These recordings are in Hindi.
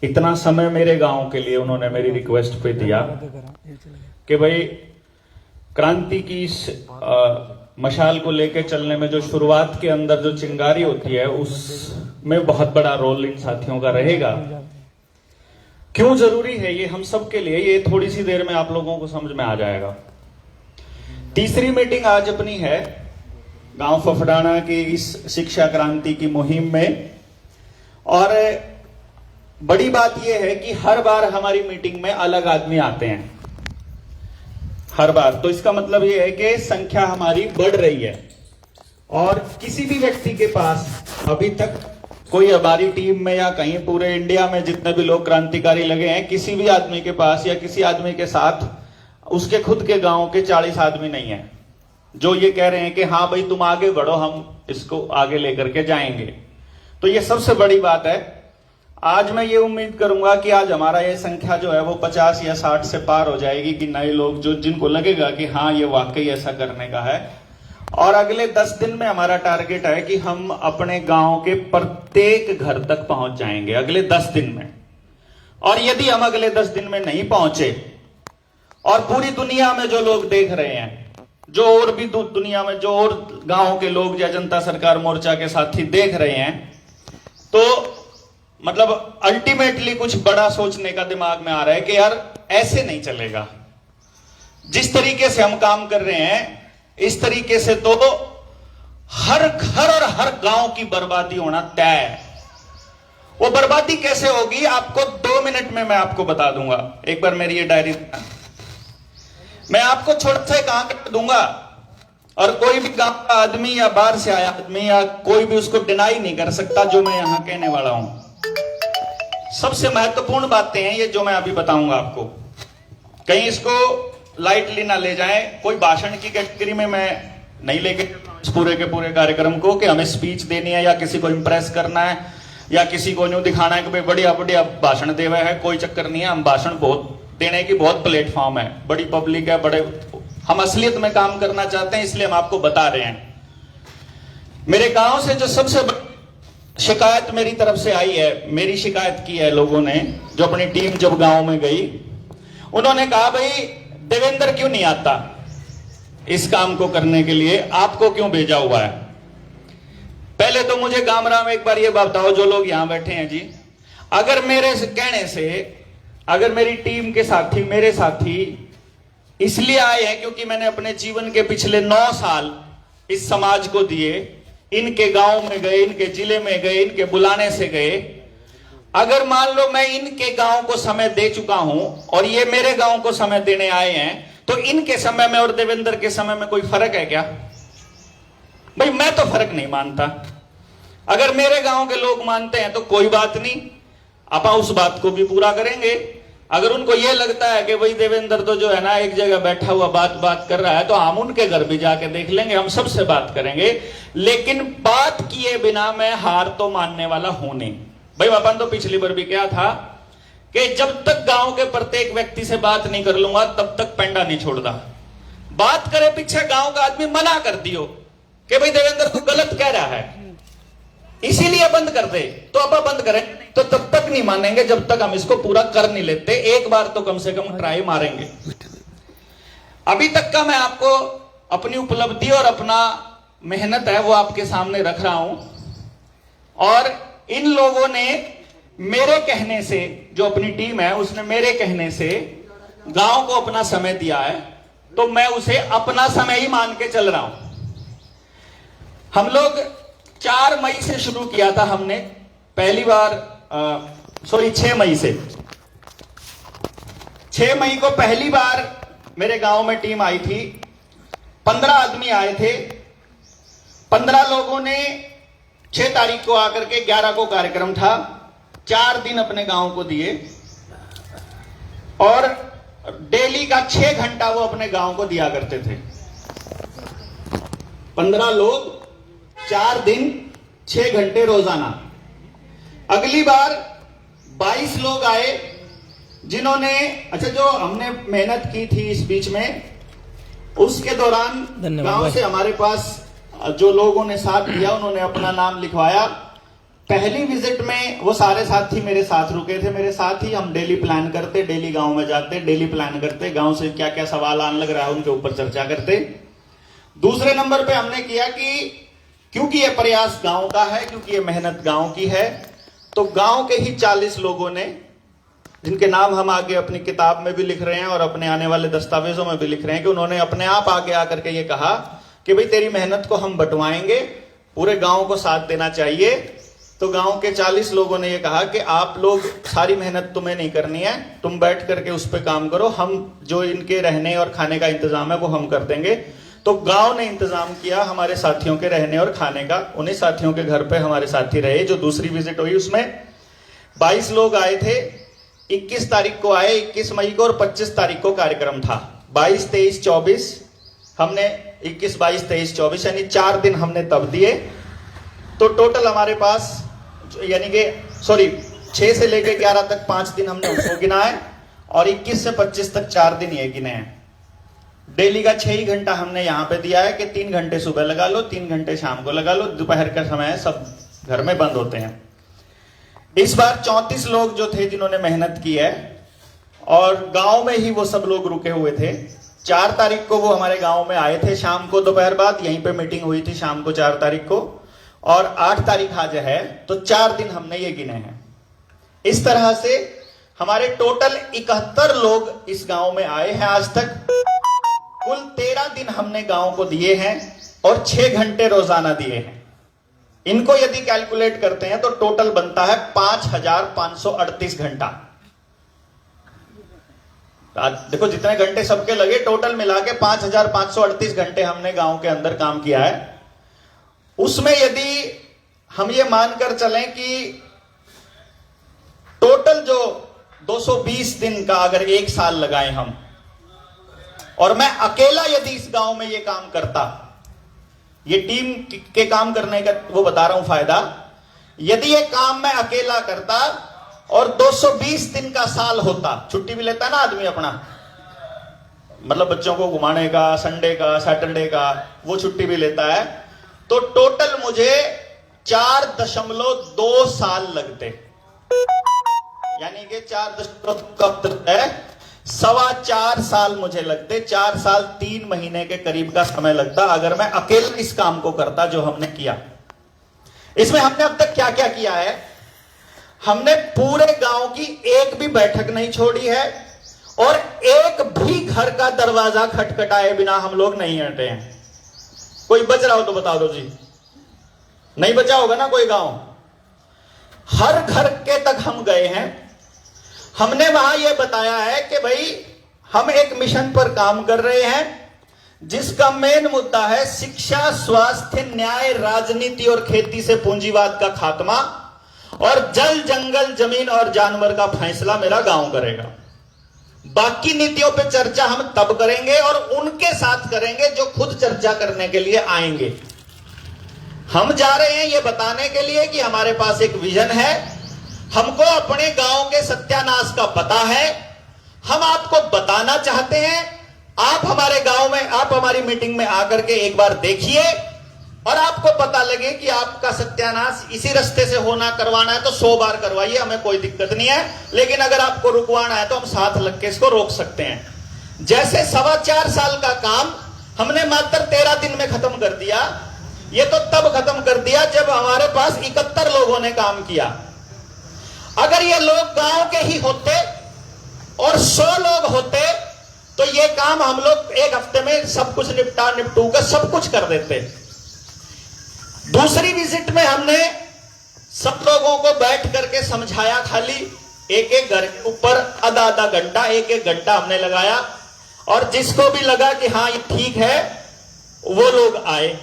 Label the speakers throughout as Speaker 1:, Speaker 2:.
Speaker 1: इतना समय मेरे गांव के लिए उन्होंने मेरी रिक्वेस्ट पे दिया कि भाई क्रांति की इस मशाल को लेके चलने में जो शुरुआत के अंदर जो चिंगारी होती है उसमें बहुत बड़ा रोल इन साथियों का रहेगा। क्यों जरूरी है ये हम सब के लिए, ये थोड़ी सी देर में आप लोगों को समझ में आ जाएगा। तीसरी मीटिंग आज अपनी है गांव फफड़ाना की इस शिक्षा क्रांति की मुहिम में, और बड़ी बात यह है कि हर बार हमारी मीटिंग में अलग आदमी आते हैं, हर बार। तो इसका मतलब यह है कि संख्या हमारी बढ़ रही है, और किसी भी व्यक्ति के पास अभी तक कोई हमारी टीम में या कहीं पूरे इंडिया में जितने भी लोग क्रांतिकारी लगे हैं, किसी भी आदमी के पास या किसी आदमी के साथ उसके खुद के गांव के 40 आदमी नहीं है जो ये कह रहे हैं कि हाँ भाई तुम आगे बढ़ो, हम इसको आगे लेकर के जाएंगे। तो ये सबसे बड़ी बात है। आज मैं ये उम्मीद करूंगा कि आज हमारा ये संख्या जो है वो 50 या 60 से पार हो जाएगी कि नए लोग जो जिनको लगेगा कि हाँ ये वाकई ऐसा करने का है। और अगले 10 दिन में हमारा टारगेट है कि हम अपने गांव के प्रत्येक घर तक पहुंच जाएंगे अगले 10 दिन में। और यदि हम अगले 10 दिन में नहीं पहुंचे और पूरी दुनिया में जो लोग देख रहे हैं, जो और भी दुनिया में जो और गांव के लोग या जनता सरकार मोर्चा के साथी देख रहे हैं, तो मतलब अल्टीमेटली कुछ बड़ा सोचने का दिमाग में आ रहा है कि यार ऐसे नहीं चलेगा। जिस तरीके से हम काम कर रहे हैं इस तरीके से तो हर घर और हर गांव की बर्बादी होना तय है। वो बर्बादी कैसे होगी आपको 2 मिनट में मैं आपको बता दूंगा। एक बार मेरी ये डायरी मैं आपको छोटा सा कहां कर दूंगा, और कोई भी गांव का आदमी या बाहर से आया आदमी या कोई भी उसको डिनाई नहीं कर सकता जो मैं यहां कहने वाला हूं। सबसे महत्वपूर्ण बातें हैं ये जो मैं अभी बताऊंगा आपको, कहीं इसको लाइटली ना ले जाएं। कोई भाषण की कैटेगरी में मैं नहीं लेके इस पूरे के पूरे कार्यक्रम को कि हमें स्पीच देनी है या किसी को इंप्रेस करना है या किसी को न्यू दिखाना है कि भाई बढ़िया बढ़िया भाषण दे हुए है। कोई चक्कर नहीं है, हम भाषण बहुत देने की बहुत प्लेटफॉर्म है, बड़ी पब्लिक है, बड़े हम असलियत में काम करना चाहते हैं, इसलिए हम आपको बता रहे हैं। मेरे गांव से जो सबसे शिकायत मेरी तरफ से आई है, मेरी शिकायत की है लोगों ने, जो अपनी टीम जब गांव में गई उन्होंने कहा भाई देवेंद्र क्यों नहीं आता इस काम को करने के लिए, आपको क्यों भेजा हुआ है। पहले तो मुझे गामराम एक बार ये बताओ जो लोग यहां बैठे हैं जी, अगर मेरे कहने से अगर मेरी टीम के साथी मेरे साथी इसलिए आए हैं क्योंकि मैंने अपने जीवन के पिछले 9 साल इस समाज को दिए, इनके गांव में गए, इनके जिले में गए, इनके बुलाने से गए, अगर मान लो मैं इनके गांव को समय दे चुका हूं और ये मेरे गांव को समय देने आए हैं, तो इनके समय में और देवेंद्र के समय में कोई फर्क है क्या? भाई मैं तो फर्क नहीं मानता। अगर मेरे गांव के लोग मानते हैं तो कोई बात नहीं, आप उस बात को भी पूरा करेंगे। अगर उनको यह लगता है कि भाई देवेंद्र तो जो है ना एक जगह बैठा हुआ बात कर रहा है, तो हम उनके घर भी जाके देख लेंगे, हम सबसे बात करेंगे, लेकिन बात किए बिना मैं हार तो मानने वाला हूं नहीं। भाई अपन तो पिछली बार भी क्या था कि जब तक गांव के प्रत्येक व्यक्ति से बात नहीं कर लूंगा तब तक पेंडा नहीं छोड़ता। बात करे पीछे गांव का आदमी मना कर दियो कि भाई देवेंद्र तो गलत कह रहा है, इसीलिए बंद कर दे, तो अब बंद करें, तो तब तक नहीं मानेंगे जब तक हम इसको पूरा कर नहीं लेते। एक बार तो कम से कम ट्राई मारेंगे। अभी तक का मैं आपको अपनी उपलब्धि और अपना मेहनत है वो आपके सामने रख रहा हूं, और इन लोगों ने मेरे कहने से, जो अपनी टीम है उसने मेरे कहने से गांव को अपना समय दिया है, तो मैं उसे अपना समय ही मान के चल रहा हूं। हम लोग 4 मई से शुरू किया था हमने पहली बार, 6 मई से, 6 मई को पहली बार मेरे गांव में टीम आई थी। 15 आदमी आए थे। 15 लोगों ने 6 तारीख को आकर के 11 को कार्यक्रम था, 4 दिन अपने गांव को दिए, और डेली का 6 घंटा वो अपने गांव को दिया करते थे। 15 लोग 4 दिन 6 घंटे रोजाना। अगली बार 22 लोग आए जिन्होंने, अच्छा जो हमने मेहनत की थी इस बीच में, उसके दौरान गांव से हमारे पास जो लोगों ने साथ दिया उन्होंने अपना नाम लिखवाया, पहली विजिट में वो सारे साथी मेरे साथ रुके थे, मेरे साथ ही हम डेली प्लान करते, डेली गांव में जाते, डेली प्लान करते, गांव से क्या क्या सवाल आने लग रहा है उनके ऊपर चर्चा करते। दूसरे नंबर पे हमने किया कि क्योंकि ये प्रयास गांव का है, क्योंकि ये मेहनत गांव की है, तो गांव के ही 40 लोगों ने, जिनके नाम हम आगे अपनी किताब में भी लिख रहे हैं और अपने आने वाले दस्तावेजों में भी लिख रहे हैं, कि उन्होंने अपने आप आगे आकर के ये कहा कि भाई तेरी मेहनत को हम बंटवाएंगे, पूरे गांव को साथ देना चाहिए। तो गांव के 40 लोगों ने ये कहा कि आप लोग, सारी मेहनत तुम्हें नहीं करनी है, तुम बैठ करके उस पर काम करो, हम जो इनके रहने और खाने का इंतजाम है वो हम कर देंगे। तो गांव ने इंतजाम किया हमारे साथियों के रहने और खाने का। उन्हीं साथियों के घर पे हमारे साथी रहे। जो दूसरी विजिट हुई उसमें 22 लोग आए थे। 21 तारीख को आए, 21 मई को, और 25 तारीख को कार्यक्रम था। 22, 23, 24 हमने 21, 22, 23, 24 यानी 4 दिन हमने तब दिए। तो टोटल हमारे पास यानी कि 6 से लेकर 11 तक 5 दिन हमने उसको गिना है, और 21 से 25 तक 4 दिन ये गिने हैं। डेली का 6 ही घंटा हमने यहां पे दिया है कि 3 घंटे सुबह लगा लो, 3 घंटे शाम को लगा लो, दोपहर का समय है, सब घर में बंद होते हैं। इस बार 34 लोग जो थे जिन्होंने मेहनत की है, और गांव में ही वो सब लोग रुके हुए थे। 4 तारीख को वो हमारे गांव में आए थे शाम को, दोपहर बाद यहीं पे मीटिंग हुई थी शाम को 4 तारीख को, और 8 तारीख आज है, तो 4 दिन हमने ये गिने हैं। इस तरह से हमारे टोटल 71 लोग इस गांव में आए हैं आज तक। कुल 13 दिन हमने गांव को दिए हैं और 6 घंटे रोजाना दिए हैं। इनको यदि कैलकुलेट करते हैं तो टोटल बनता है 5538 घंटा। देखो जितने घंटे सबके लगे, टोटल मिला के 5538 घंटे हमने गांव के अंदर काम किया है। उसमें यदि हम ये मानकर चलें कि टोटल जो 220 दिन का अगर 1 साल लगाए हम, और मैं अकेला यदि इस गांव में ये काम करता, ये टीम के काम करने का वो बता रहा हूं फायदा, यदि ये काम मैं अकेला करता और 220 दिन का साल होता, छुट्टी भी लेता ना आदमी अपना, मतलब बच्चों को घुमाने का, संडे का, सैटरडे का, वो छुट्टी भी लेता है, तो टोटल मुझे 4.2 साल लगते। यानी कि 4.4 साल मुझे लगते। 4 साल 3 महीने के करीब का समय लगता अगर मैं अकेले इस काम को करता जो हमने किया। इसमें हमने अब तक क्या क्या किया है? हमने पूरे गांव की एक भी बैठक नहीं छोड़ी है, और एक भी घर का दरवाजा खटखटाए बिना हम लोग नहीं हटे हैं। कोई बच रहा हो तो बता दो जी, नहीं बचा होगा ना कोई गांव। हर घर के तक हम गए हैं। हमने वहां यह बताया है कि भाई हम एक मिशन पर काम कर रहे हैं जिसका मेन मुद्दा है शिक्षा, स्वास्थ्य, न्याय, राजनीति और खेती से पूंजीवाद का खात्मा, और जल, जंगल, जमीन और जानवर का फैसला मेरा गांव करेगा। बाकी नीतियों पे चर्चा हम तब करेंगे और उनके साथ करेंगे जो खुद चर्चा करने के लिए आएंगे। हम जा रहे हैं ये बताने के लिए कि हमारे पास एक विजन है, हमको अपने गांव के सत्यानाश का पता है, हम आपको बताना चाहते हैं। आप हमारे गांव में, आप हमारी मीटिंग में आकर के एक बार देखिए और आपको पता लगे कि आपका सत्यानाश इसी रास्ते से होना, करवाना है तो 100 बार करवाइए, हमें कोई दिक्कत नहीं है। लेकिन अगर आपको रुकवाना है तो हम साथ लग के इसको रोक सकते हैं। जैसे 4.25 साल का काम हमने मात्र 13 दिन में खत्म कर दिया। ये तो तब खत्म कर दिया जब हमारे पास 71 लोगों ने काम किया। अगर ये लोग गांव के ही होते और 100 लोग होते तो ये काम हम लोग 1 हफ्ते में सब कुछ निपटू कर सब कुछ कर देते। दूसरी विजिट में हमने सब लोगों को बैठ करके समझाया, खाली एक एक घर के ऊपर आधा घंटा, 1 घंटा हमने लगाया, और जिसको भी लगा कि हाँ ये ठीक है वो लोग आए।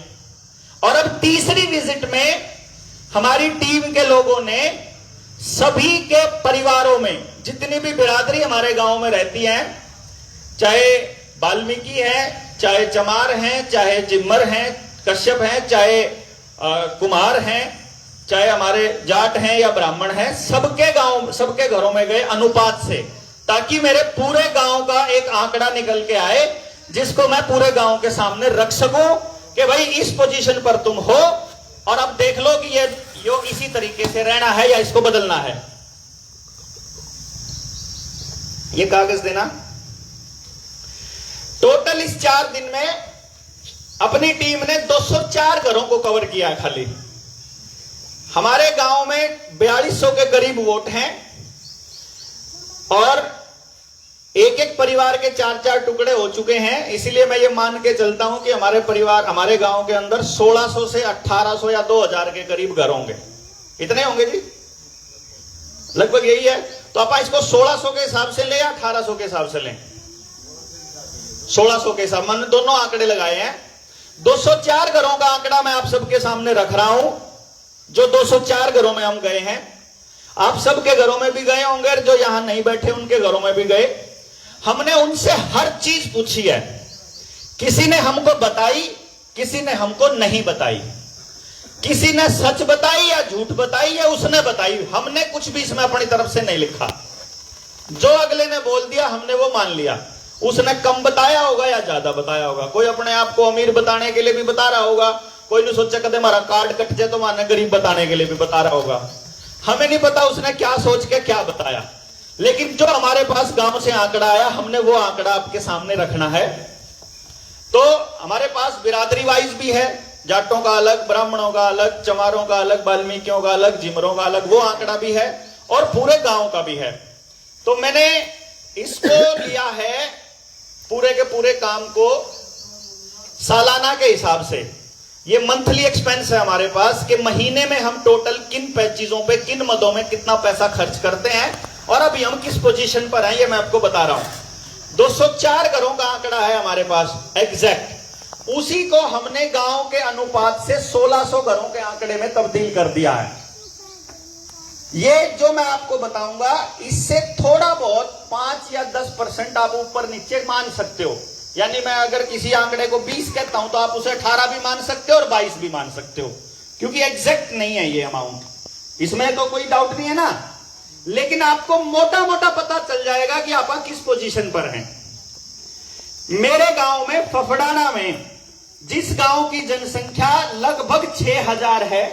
Speaker 1: और अब तीसरी विजिट में हमारी टीम के लोगों ने सभी के परिवारों में, जितनी भी बिरादरी हमारे गांव में रहती है, चाहे वाल्मीकि है, चाहे चमार हैं, चाहे जिम्मर हैं, कश्यप हैं, चाहे कुमार हैं, चाहे हमारे जाट हैं या ब्राह्मण हैं, सबके गांव, सबके घरों में गए अनुपात से, ताकि मेरे पूरे गांव का एक आंकड़ा निकल के आए जिसको मैं पूरे गांव के सामने रख सकूं कि भाई इस पोजीशन पर तुम हो। और अब देख लो कि यो इसी तरीके से रहना है या इसको बदलना है? ये कागज देना। टोटल इस 4 दिन में अपनी टीम ने 204 घरों को कवर किया है। खाली हमारे गांव में 4200 के करीब वोट हैं और एक एक परिवार के 4-4 टुकड़े हो चुके हैं। इसीलिए मैं ये मान के चलता हूं कि हमारे परिवार, हमारे गांव के अंदर 1600 से 1800 या 2000 के करीब घर होंगे। इतने होंगे जी, लगभग यही है। तो आप इसको 1600 के हिसाब से लें या 1800 के हिसाब से लें? 1600 के हिसाब, मैंने दोनों आंकड़े लगाए हैं। 204 घरों का आंकड़ा मैं आप सबके सामने रख रहा हूं। जो 204 घरों में हम गए हैं, आप सबके घरों में भी गए होंगे, जो यहां नहीं बैठे उनके घरों में भी गए। हमने उनसे हर चीज पूछी है। किसी ने हमको बताई, किसी ने हमको नहीं बताई, किसी ने सच बताई या झूठ बताई या उसने बताई। हमने कुछ भी इसमें अपनी तरफ से नहीं लिखा। जो अगले ने बोल दिया हमने वो मान लिया। उसने कम बताया होगा या ज्यादा बताया होगा। कोई अपने आप को अमीर बताने के लिए भी बता रहा होगा, कोई ने सोचा कदे हमारा कार्ड कट जाए तो माने गरीब बताने के लिए भी बता रहा होगा। हमें नहीं पता उसने क्या सोच के क्या बताया, लेकिन जो हमारे पास गांव से आंकड़ा आया, हमने वो आंकड़ा आपके सामने रखना है। तो हमारे पास बिरादरी वाइज भी है, जाटों का अलग, ब्राह्मणों का अलग, चमारों का अलग, वाल्मीकियों का अलग, जिमरों का अलग, वो आंकड़ा भी है और पूरे गांव का भी है। तो मैंने इसको लिया है पूरे के पूरे काम को सालाना के हिसाब से। ये मंथली एक्सपेंस है हमारे पास कि महीने में हम टोटल किन चीजों पे, किन मदों में कितना पैसा खर्च करते हैं और अभी हम किस पोजीशन पर हैं, ये मैं आपको बता रहा हूं। 204 घरों का आंकड़ा है हमारे पास एग्जैक्ट। उसी को हमने गांव के अनुपात से 1600 घरों के आंकड़े में तब्दील कर दिया है। ये जो मैं आपको बताऊंगा, इससे थोड़ा बहुत 5 या 10% आप ऊपर नीचे मान सकते हो। यानी मैं अगर किसी आंकड़े को 20 कहता हूं तो आप उसे 18 भी मान सकते हो और 22 भी मान सकते हो, क्योंकि एग्जैक्ट नहीं है ये अमाउंट। इसमें तो कोई डाउट नहीं है ना। लेकिन आपको मोटा मोटा पता चल जाएगा कि आप किस पोजीशन पर हैं। मेरे गांव में, फफड़ाना में, जिस गांव की जनसंख्या लगभग 6000 है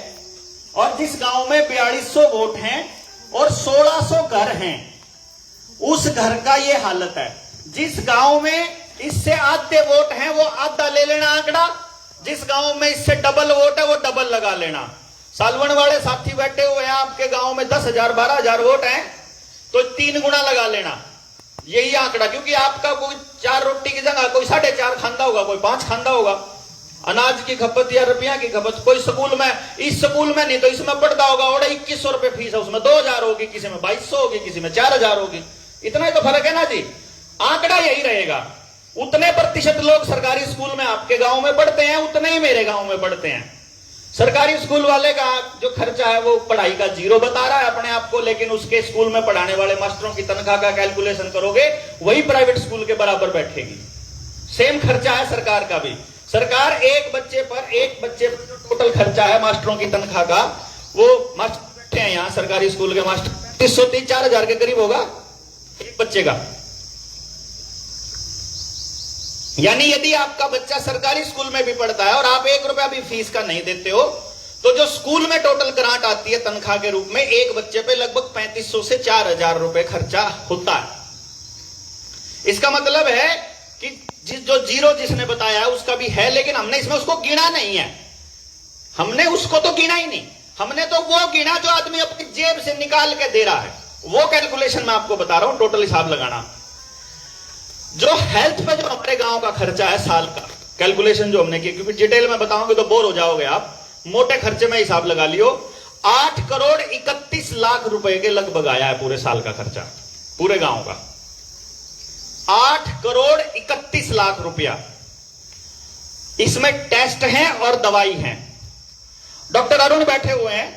Speaker 1: और जिस गांव में 4200 वोट हैं और 1600 घर हैं, उस घर का ये हालत है। जिस गांव में इससे आधे वोट हैं वो आधा ले लेना आंकड़ा, जिस गांव में इससे डबल वोट है वो डबल लगा लेना। सालवन वाले साथी बैठे हुए हैं, आपके गांव में 10,000 12,000 वोट हैं तो 3 गुना लगा लेना, यही आंकड़ा। क्योंकि आपका कोई 4 रोटी की जगह कोई 4.5 खांदा होगा, कोई 5 खांदा होगा। अनाज की खपत या रुपया की खपत, कोई स्कूल में, इस स्कूल में नहीं तो इसमें पढ़ता होगा और 2100 रुपए फीस है, उसमें 2000 होगी, किसी में 2200 होगी, किसी में 4000 होगी। इतना ही तो फर्क है ना जी। आंकड़ा यही रहेगा। उतने प्रतिशत लोग सरकारी स्कूल में आपके गांव में पढ़ते हैं, उतने ही मेरे गांव में पढ़ते हैं। सरकारी स्कूल वाले का जो खर्चा है वो पढ़ाई का 0 बता रहा है अपने आप को, लेकिन उसके स्कूल में पढ़ाने वाले मास्टरों की तनख्वाह का कैलकुलेशन करोगे वही प्राइवेट स्कूल के बराबर बैठेगी। सेम खर्चा है सरकार का भी। सरकार एक बच्चे पर टोटल खर्चा है मास्टरों की तनख्वाह का, वो मास्टर बैठे हैं यहाँ सरकारी स्कूल के मास्टर 303-4000 के करीब होगा एक बच्चे का। यानी यदि आपका बच्चा सरकारी स्कूल में भी पढ़ता है और आप 1 रुपया भी फीस का नहीं देते हो, तो जो स्कूल में टोटल ग्रांट आती है तनख्वाह के रूप में, एक बच्चे पे लगभग 3500 से 4000 रुपए खर्चा होता है। इसका मतलब है कि जो 0 जिसने बताया है उसका भी है, लेकिन हमने इसमें उसको गिना नहीं है। हमने उसको तो गिना ही नहीं, हमने तो वो गिना जो आदमी अपनी जेब से निकाल के दे रहा है। वो कैलकुलेशन मैं आपको बता रहा हूं, टोटल हिसाब लगाना। जो हेल्थ पे जो हमारे गांव का खर्चा है साल का, कैलकुलेशन जो हमने की, क्योंकि डिटेल में बताऊंगे तो बोर हो जाओगे आप, मोटे खर्चे में हिसाब लगा लियो। 8 करोड़ 31 लाख रुपए के लगभग आया है पूरे साल का खर्चा, पूरे गांव का 8 करोड़ 31 लाख रुपया। इसमें टेस्ट हैं और दवाई है। डॉक्टर अरुण बैठे हुए हैं।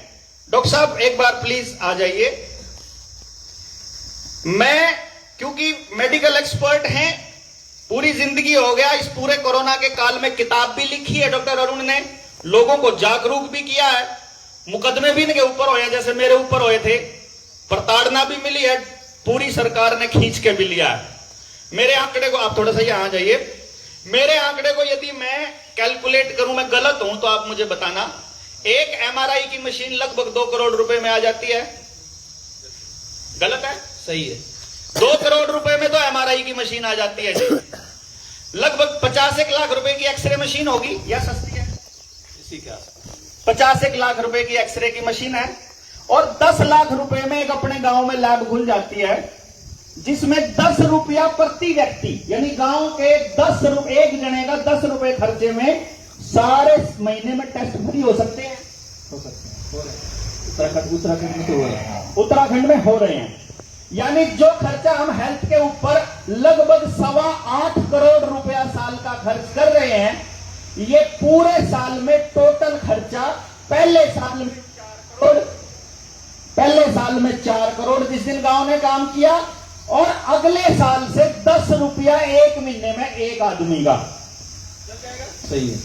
Speaker 1: डॉक्टर साहब एक बार प्लीज आ जाइए। मैं क्योंकि मेडिकल एक्सपर्ट हैं, पूरी जिंदगी हो गया, इस पूरे कोरोना के काल में किताब भी लिखी है डॉक्टर अरुण ने, लोगों को जागरूक भी किया है, मुकदमे भी इनके ऊपर हुए जैसे मेरे ऊपर हुए थे, प्रताड़ना भी मिली है, पूरी सरकार ने खींच के भी लिया है। मेरे आंकड़े को आप थोड़ा सा यहां जाइए। मेरे आंकड़े को यदि मैं कैलकुलेट करूं, मैं गलत हूं तो आप मुझे बताना। एक एमआरआई की मशीन लगभग 2 करोड़ रुपए में आ जाती है। गलत है? सही है। 2 करोड़ रुपए में तो एमआरआई की मशीन आ जाती है जी। लगभग 50 लाख रुपए की एक्सरे मशीन होगी या सस्ती है? इसी के आसपास 50 लाख रुपए की एक्सरे की मशीन है। और 10 लाख रुपए में एक अपने गांव में लैब खुल जाती है, जिसमें 10 रुपया प्रति व्यक्ति, यानी गांव के 10 रुपए, एक जने का 10 रुपए खर्चे में सारे महीने में टेस्ट फ्री हो सकते हैं। हो सकते हैं। उत्तराखंड में तो हो रहे हैं, उत्तराखंड में हो रहे हैं। यानी जो खर्चा हम हेल्थ के ऊपर लगभग 8.25 करोड़ रुपया साल का खर्च कर रहे हैं, ये पूरे साल में टोटल खर्चा पहले साल में 4 करोड़ जिस दिन गांव ने काम किया, और अगले साल से 10 रुपया एक महीने में एक आदमी का। सही है।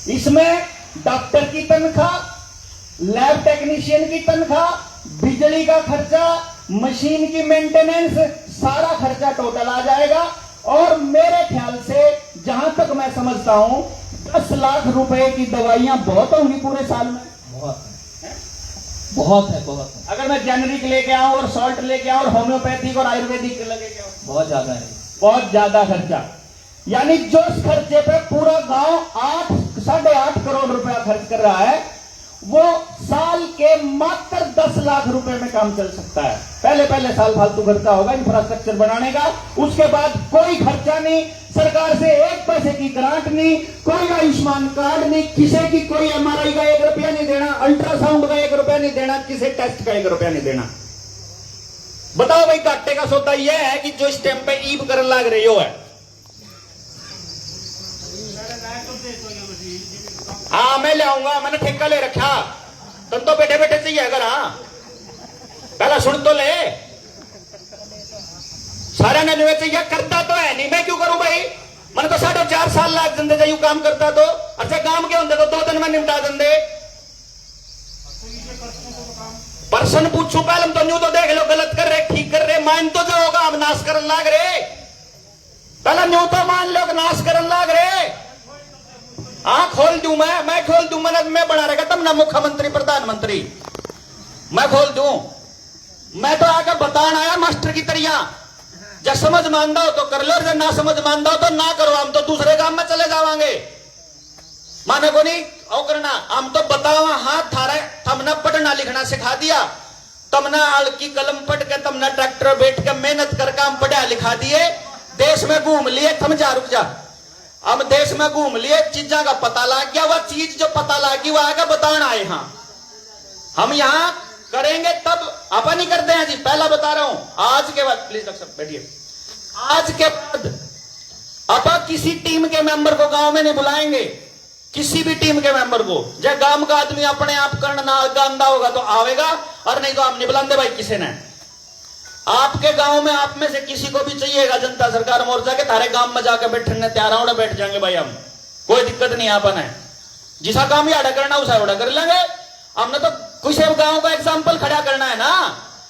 Speaker 1: इसमें डॉक्टर की तनख्वाह, लैब टेक्नीशियन की तनख्वाह, बिजली का खर्चा, मशीन की मेंटेनेंस, सारा खर्चा टोटल आ जाएगा। और मेरे ख्याल से जहां तक मैं समझता हूं 10 लाख रुपए की दवाइयां बहुत होंगी पूरे साल में। बहुत है। अगर मैं जेनरिक लेके आऊं और सॉल्ट लेके आऊं और होम्योपैथिक और आयुर्वेदिक लगे क्या, बहुत ज्यादा है, बहुत ज्यादा खर्चा। यानी जो खर्चे पे पूरा गांव 8.5 करोड़ रुपया खर्च कर रहा है, वो साल के मात्र 10 लाख रुपए में काम चल सकता है। पहले साल फालतू खर्चा होगा इंफ्रास्ट्रक्चर बनाने का, उसके बाद कोई खर्चा नहीं, सरकार से 1 पैसे की ग्रांट नहीं, कोई आयुष्मान कार्ड नहीं, किसी की कोई एमआरआई का 1 रुपया नहीं देना, अल्ट्रासाउंड का 1 रुपया नहीं देना, किसी टेस्ट का 1 रुपया नहीं देना। बताओ भाई, घाटे का सौदा यह है कि जो इस टाइम पे ईब कर लग रही हो है। हाँ, मैं ले आऊंगा, मैंने ठेका ले रखा, तुम तो बैठे बैठे चाहिए अगर। हाँ, पहला सुन तो ले, सारा ने चाहिए, करता तो है नहीं, मैं क्यों करूं भाई? मैंने तो 4.5 साल लाग देंदे जाइयो काम करता तो। अच्छा, काम के होंगे तो 2 दिन में निपटा देंदे। पर्सन पूछू पहले तो न्यू तो देख लो, गलत कर रहे ठीक कर रहे, मान तो जो होगा, हम नाश करन लाग रहे, पहले न्यू तो मान लो नाश करन लाग रहे। हाँ, खोल दूं मैं खोल दूं, मैं बना रहेगा तब ना मुख्यमंत्री प्रधानमंत्री, मैं खोल दूं। मैं तो आकर बताना आया मास्टर की तरह, जब समझ मानदा हो तो कर लो, जब ना समझ मानदा हो तो ना करो, हम तो दूसरे काम में चले जावांगे। माने को नहीं और करना, हम तो बतावा हाथ थारे, तमना पढ़ना लिखना सिखा दिया, तमना हल्की कलम पढ़ के, तमना ट्रैक्टर बैठ के मेहनत कर काम पढ़ा लिखा दिए, देश में घूम लिए, थम जा रुक जा, हम देश में घूम लिए, चीजा का पता लग गया, वह चीज जो पता लगी वह आगे बताना आए। हाँ, हम यहाँ करेंगे तब अपन ही करते हैं जी, पहला बता रहा हूं। आज के बाद प्लीज डॉक्टर साहब बैठिए, आज के बाद अपन किसी टीम के मेंबर को गांव में नहीं बुलाएंगे, किसी भी टीम के मेंबर को। जब गांव का आदमी अपने आप करना गांधा होगा तो आवेगा, और नहीं तो आप नहीं बुलाते भाई किसी ने। आपके गांव में आप में से किसी को भी चाहिएगा जनता सरकार मोर्चा के, तारे गांव में जाकर बैठने तैयार होने बैठ जाएंगे भाई, हम कोई दिक्कत नहीं अपन है, जिसा काम याडा करना उसा ओडा कर लेंगे। हमने तो कुछ गांव का एग्जाम्पल खड़ा करना है ना,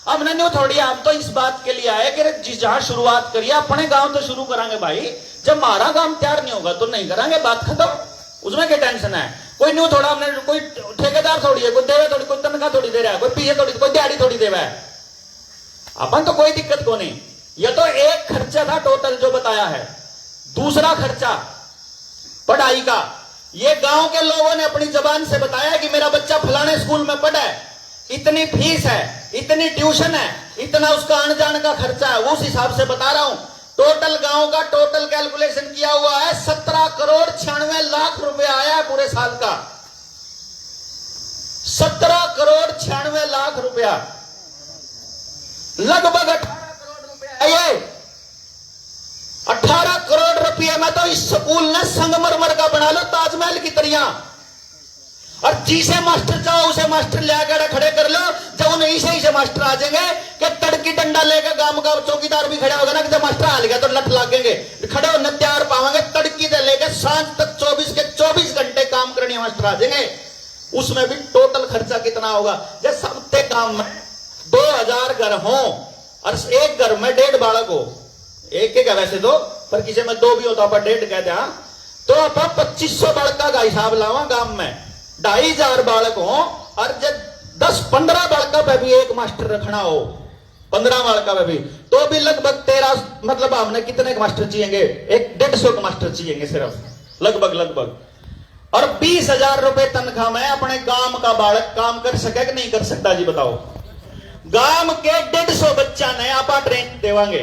Speaker 1: हमने नहीं थोड़ी, हम तो इस बात के लिए आए कि जहां शुरुआत करिए अपने गांव तो शुरू करांगे भाई, जब हमारा गांव तैयार नहीं होगा तो नहीं करांगे, बात खत्म, उसमें क्या टेंशन है। कोई न्यू थोड़ा, हमने कोई ठेकेदार थोड़ी है, कोई देवे थोड़ी, कोई तनख्वाह थोड़ी दे रहा है, कोई पीछे थोड़ी, कोई दिहाड़ी थोड़ी दे रहा है, अपन तो कोई दिक्कत को नहीं। ये तो एक खर्चा था टोटल जो बताया है। दूसरा खर्चा पढ़ाई का, ये गांव के लोगों ने अपनी जबान से बताया कि मेरा बच्चा फलाने स्कूल में पढ़ा है, इतनी फीस है, इतनी ट्यूशन है, इतना उसका आने जाने का खर्चा है, उस हिसाब से बता रहा हूं। टोटल गांव का टोटल कैलकुलेशन किया हुआ है, 17 करोड़ 96 लाख रुपया आया है पूरे साल का, 17 करोड़ 96 लाख रुपया, लगभग 18 करोड़ रुपया है ये। 18 करोड़ रुपये में तो इस स्कूल ने संगमरमर का बना लो ताजमहल की तरह, और जिसे मास्टर चाहो उसे मास्टर ले आकर खड़े कर लो। जब उन्हें इसे मास्टर आ जाएंगे कि तड़की डंडा लेकर गांव का चौकीदार भी खड़ा होगा ना, कि जब मास्टर आ गया तो लट लागेंगे, खड़े होने तैयार पावांगे, तड़की से लेकर सांझ तक 24 के 24 घंटे काम करने मास्टर आ जाएंगे। उसमें भी टोटल खर्चा कितना होगा, जैसे सबके काम में 2000 घर हो और एक घर में 1.5 बालक हो, एक है वैसे तो, पर किसी में 2 भी होता, 1.5 कहते हैं, तो आप 2500 बालका का हिसाब लावा गांव में,
Speaker 2: 2,500 बालक हो और जब 10-15 बालका पे भी एक मास्टर रखना हो, 15 बालका पे भी, तो भी लगभग 13, मतलब हमने कितने मास्टर चाहिए? 150 मास्टर चाहिए सिर्फ, लगभग। और 20,000 रुपए तनख्वाह में अपने गांव का बालक काम कर सके कि नहीं कर सकता जी बताओ? गांव के 150 बच्चा ने आप ट्रेनिंग देवांगे,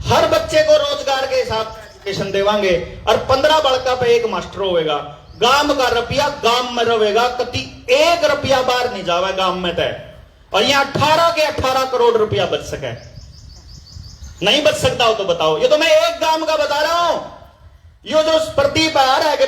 Speaker 2: हर बच्चे को रोजगार के हिसाब से एजुकेशन देवांगे, और 15 बालका पे एक मास्टर होगा। गांव का रुपया गांव में रहेगा, कति 1 रुपया बाहर नहीं जावे गांव में तय, और यहां 18 के 18 करोड़ रुपया बच सके। नहीं बच सकता हो तो बताओ? ये तो मैं एक गांव का बता रहा हूं। ये जो प्रदीप आ रहा है कि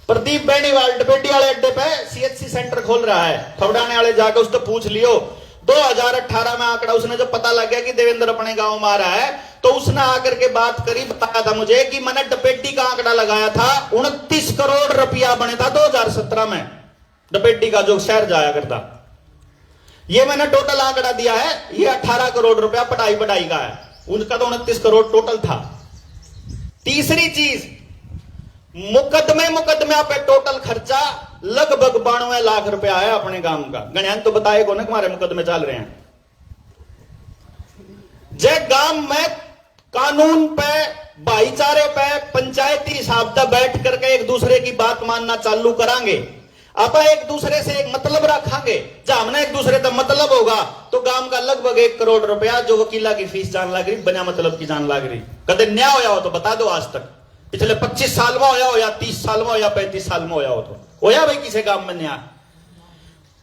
Speaker 2: प्रदीप बेनीवाल डबेडी वाले अड्डे पे सीएचसी सेंटर खोल रहा है, थवड़ाने वाले जाकर उसको पूछ लियो। 2018 में आंकड़ा उसने जब पता लग गया कि देवेंद्र अपने गांव में आ रहा है, तो उसने आकर के बात करी, बताया था मुझे कि मैंने डबेडी का आंकड़ा लगाया था, 29 करोड़ रुपया बने था 2017 में डबेडी का जो शहर जाया करता। ये मैंने टोटल आंकड़ा दिया है, ये 18 करोड़ रुपया पढ़ाई का है, उनका तो 29 करोड़ टोटल था। तीसरी चीज, मुकदमे पे टोटल खर्चा लगभग 92 लाख रुपया है अपने गांव का। गणियान तो बताए को ना हमारे मुकदमे चल रहे हैं। जे गांव में कानून पे, भाईचारे पे, पंचायती हिसाब से बैठ करके एक दूसरे की बात मानना चालू करांगे, आप एक दूसरे से एक मतलब रखेंगे, जब हमने एक दूसरे का मतलब होगा तो गांव का लगभग 1 करोड़ रुपया जो वकीला की फीस जान लग रही, बिना मतलब की जान लग रही। कदे न्याय होया हो तो बता दो, आज तक पिछले 25 साल में होया हो या 30 साल में हो या 35 साल में होया हो तो होया भाई किसी गांव में न्याय?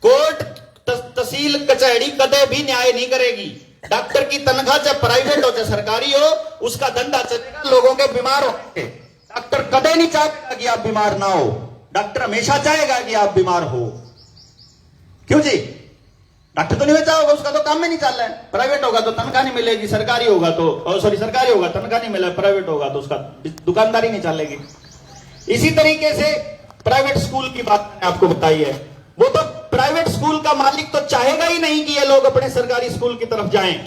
Speaker 2: कोर्ट, तहसील, कचहरी कदे भी न्याय नहीं करेगी। डॉक्टर की तनख्वाह चाहे प्राइवेट हो चाहे सरकारी हो, उसका धंधा चलेगा, लोगों के बीमार होंगे। डॉक्टर कदे नहीं चाहेगा कि आप बीमार ना हो, डॉक्टर हमेशा चाहेगा कि आप बीमार हो। क्यों जी? डॉक्टर तो नहीं चाहोगा, उसका तो काम में नहीं चल रहा है। प्राइवेट होगा तो तनख्वाह नहीं मिलेगी, सरकारी होगा तो सरकारी होगा तनख्वाह नहीं मिलेगा, प्राइवेट होगा तो उसका दुकानदारी नहीं चलेगी। इसी तरीके से प्राइवेट स्कूल की बात मैंने आपको बताई है, वो तो प्राइवेट स्कूल का मालिक तो चाहेगा ही नहीं कि ये लोग अपने सरकारी स्कूल की तरफ जाएं।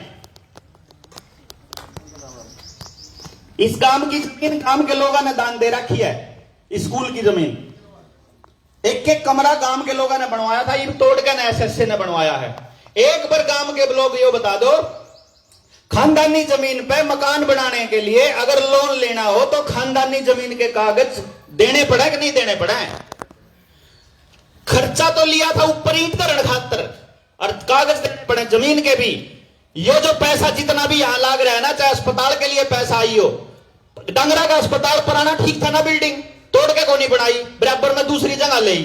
Speaker 2: इस गांव की जमीन गांव के लोगों ने दान दे रखी है, स्कूल की जमीन एक कमरा गांव के लोगों ने बनवाया था, ये तोड़ के एसएससी ने बनवाया है। एक बार गांव के लोग ये बता दो, खानदानी जमीन पे मकान बनाने के लिए अगर लोन लेना हो तो खानदानी जमीन के कागज देने पड़े कि नहीं देने पड़े? खर्चा तो लिया था ऊपर ईंट धरण खातर, और कागज देने पड़े जमीन के भी। ये जो पैसा जितना भी यहां लाग रहा है ना, चाहे अस्पताल के लिए पैसा आई हो, डंगरा का अस्पताल पुराना ठीक था ना, बिल्डिंग तोड़ के को नहीं बनाई, बराबर में दूसरी जगह ले,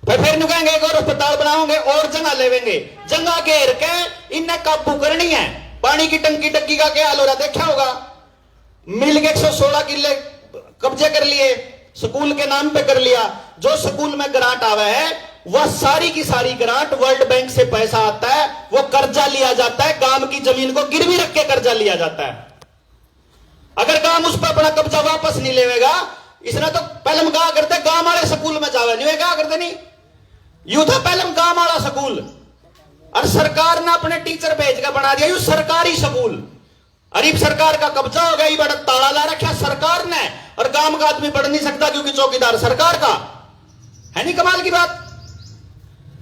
Speaker 2: फिर कहेंगे एक और अस्पताल बनाओगे और जगह लेवेंगे, जगह घेर के इन्हें काबू करनी है। पानी की टंकी टक्की का क्या हाल हो रहा देखा होगा, मिल के 116 किले कब्जे कर लिए, स्कूल के नाम पे कर लिया। जो स्कूल में ग्रांट आवा है वह सारी की सारी ग्रांट वर्ल्ड बैंक से पैसा आता है, वो कर्जा लिया जाता है, गांव की जमीन को गिरवी रख के कर्जा लिया जाता है। अगर गांव उस पर अपना कब्जा वापस नहीं लेवेगा, इसने तो पहले कहा करते गांव वाले स्कूल में जावे, नहीं कहा करते नहीं, यू था पहले गांव वाला स्कूल, और सरकार ने अपने टीचर भेज कर बना दिया यू सरकारी स्कूल। अरीब सरकार का कब्जा हो गया, बड़ा ताला ला रखा सरकार ने, और गांव का आदमी पढ़ नहीं सकता क्योंकि चौकीदार सरकार का है। नहीं कमाल की बात?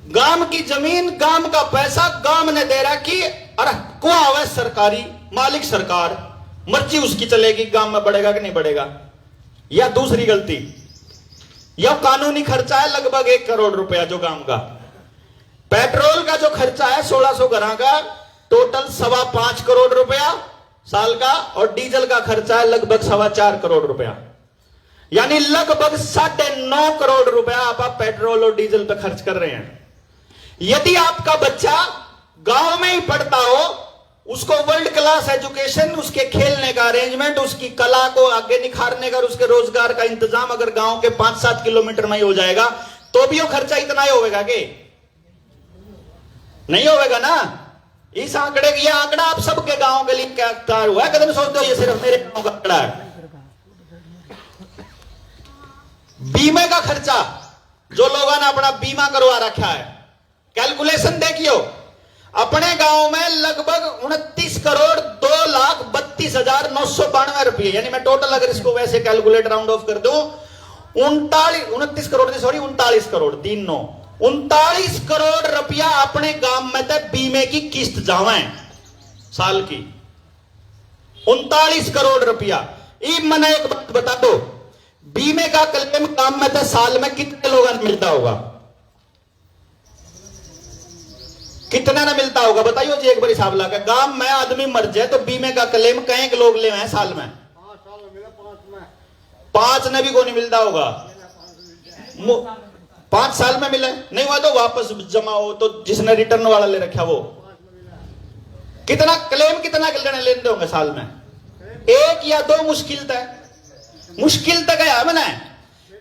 Speaker 2: गांव की जमीन, गांव का पैसा गांव ने दे रखी, और कुआ हुआ सरकारी, मालिक सरकार, मर्जी उसकी चलेगी, गांव में बढ़ेगा कि नहीं बढ़ेगा। या दूसरी गलती, यह कानूनी खर्चा है लगभग 1 करोड़ रुपया जो गांव का। पेट्रोल का जो खर्चा है 1600 घरों का, टोटल 5.25 करोड़ रुपया साल का, और डीजल का खर्चा है लगभग 4.25 करोड़ रुपया, यानी लगभग 9.5 करोड़ रुपया आप पेट्रोल और डीजल पे खर्च कर रहे हैं। यदि आपका बच्चा गांव में ही पढ़ता हो, उसको वर्ल्ड क्लास एजुकेशन, उसके खेलने का अरेंजमेंट, उसकी कला को आगे निखारने का, उसके रोजगार का इंतजाम अगर गांव के 5-7 किलोमीटर में ही हो जाएगा, तो भी वो खर्चा इतना ही होगा कि नहीं होगा ना। इस आंकड़े, ये आंकड़ा आप सबके गांव के लिए क्या तैयार हुआ है? कदम सोचते हो ये सिर्फ मेरे गांव का आंकड़ा है। बीमे का खर्चा जो लोगों ने अपना बीमा करवा रखा है, कैलकुलेशन देखियो, अपने गांव में लगभग 29 करोड़ 2,32,992 रुपये, यानी मैं टोटल अगर इसको वैसे कैलकुलेट राउंड ऑफ कर दूं, 29 करोड़ थी, सॉरी 39 करोड़ 39 करोड़ रुपया अपने गांव में तो बीमे की किस्त जावे साल की 39 करोड़ रुपया। मैंने एक बात बता दो, बीमे का क्लेम गांव में तो साल में कितने लोगों को मिलता होगा, कितना ना मिलता होगा बताइए जी एक बार हिसाब लगा। गांव में आदमी मर जाए तो बीमे का क्लेम कई के लोग ले हैं साल में, 5 ने भी को नहीं मिलता होगा, 5 साल में मिले नहीं हुआ तो वापस जमा हो तो जिसने रिटर्न वाला ले रखा वो कितना क्लेम कितना लेते होंगे साल में, 1 या 2 मुश्किल तक है। मैंने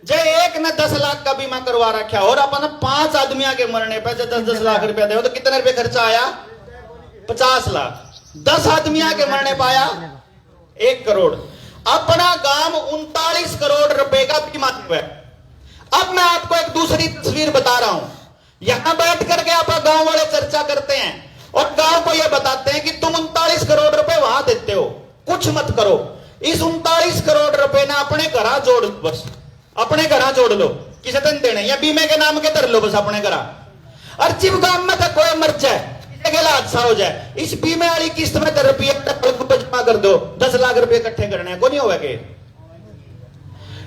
Speaker 2: जो एक ने 10 लाख का बीमा करवा रखा और अपन 5 आदमियों के मरने पे जो 10-10 लाख रुपया दे तो कितने रुपए खर्चा आया, 50 लाख। 10 आदमियों के मरने पाया 1 करोड़। अपना गांव 39 करोड़ रुपए का बीमा है। अब मैं आपको एक दूसरी तस्वीर बता रहा हूं, यहां बैठ करके आप गांव वाले चर्चा करते हैं और गांव को यह बताते हैं कि तुम 39 करोड़ रुपए वहां देते हो, कुछ मत करो। इस 39 करोड़ रुपए ना अपने घर जोड़, बस अपने घर जोड़ लो, किसी दिन देने या बीमे के नाम के धर लो बस अपने घर। और जिब गांव में तो कोई मर जाए, हादसा हो जाए, इस बीमे वाली किस्त में 10 रुपये जमा कर दो, 10 लाख रुपए इकट्ठे करने को नहीं होगा के।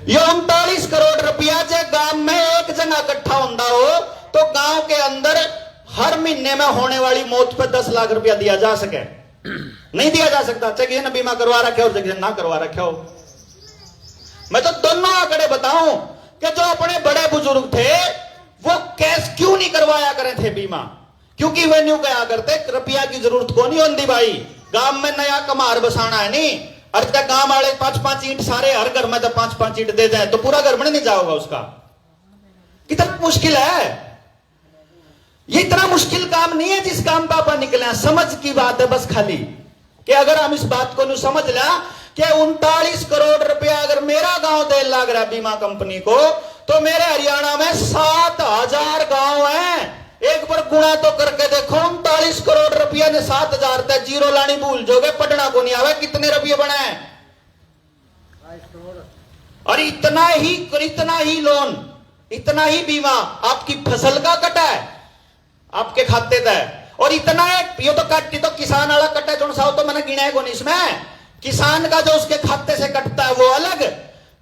Speaker 2: ये 39 करोड़ रुपया जो गांव में एक जगह इकट्ठा होता हो तो गांव के अंदर हर महीने में होने वाली मौत पर 10 लाख रुपया दिया जा सके, नहीं दिया जा सकता, चाहे किसी ने बीमा करवा रखे हो चाहे ना करवा रखे हो। मैं तो दोनों आंकड़े बताऊं कि जो अपने बड़े बुजुर्ग थे वो कैश क्यों नहीं करवाया करे थे बीमा, क्योंकि वे न्यू कहा करते रुपया की जरूरत को नहीं होती भाई, गांव में नया कमार बसाना है नहीं। अरे गांव वाले 5-5 ईंट सारे हर घर में तो 5-5 ईंट दे जाए तो पूरा घर में नहीं जाओगा उसका, कितना मुश्किल है। ये इतना मुश्किल काम नहीं है जिस काम पे आप निकले, समझ की बात है बस खाली कि अगर हम इस बात को नहीं समझ लिया कि 39 करोड़ रुपया अगर मेरा गांव दे लग रहा है बीमा कंपनी को तो मेरे हरियाणा में 7000 गांव हैं। एक बार गुणा तो करके देखो, 39 करोड़ रुपया ने 7000 तक जीरो लानी भूल जाओगे, पढ़ना को नहीं आवे, कितने रुपये बने। और इतना ही लोन, इतना ही बीमा आपकी फसल का कटा है आपके खाते तय, और इतना ये तो कट तो किसान वाला कटा है जो सा तो मैंने गिना है को नहीं, इसमें किसान का जो उसके खाते से कटता है वो अलग,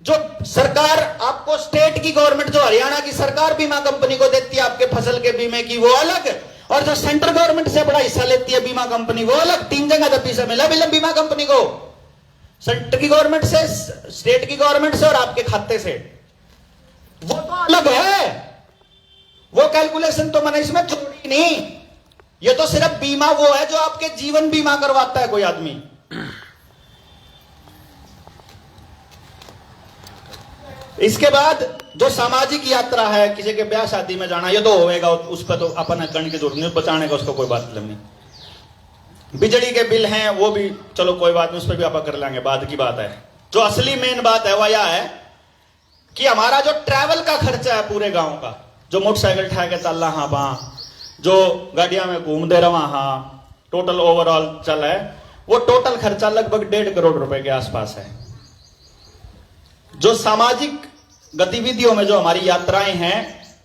Speaker 2: जो सरकार आपको स्टेट की गवर्नमेंट जो हरियाणा की सरकार बीमा कंपनी को देती है आपके फसल के बीमे की वो अलग, और जो सेंट्रल गवर्नमेंट से बड़ा हिस्सा लेती है बीमा कंपनी वो अलग। 3 जगह जब पैसा मिला बीमा कंपनी को, सेंटर की गवर्नमेंट से, स्टेट की गवर्नमेंट से और आपके खाते से, वो तो अलग है। वो कैलकुलेशन तो मैंने इसमें छोड़ी नहीं, ये तो सिर्फ बीमा वो है जो आपके जीवन बीमा करवाता है कोई आदमी। इसके बाद जो सामाजिक यात्रा है, किसी के ब्याह शादी में जाना, ये तो होएगा, उस पर तो अपन करने की जरूरत नहीं, बचाने का उसको कोई बात नहीं। बिजली के बिल हैं वो भी चलो कोई बात नहीं, उस पर भी आप कर लेंगे, बाद की बात है। जो असली मेन बात है वह यह है कि हमारा जो ट्रैवल का खर्चा है पूरे गांव का, जो मोटरसाइकिल ठा के चल रहा वहां, जो गाड़ियां में घूम दे रहा वहां, टोटल ओवरऑल चल है, वो टोटल खर्चा लगभग 1.5 करोड़ रुपए के आसपास है। जो सामाजिक गतिविधियों में जो हमारी यात्राएं हैं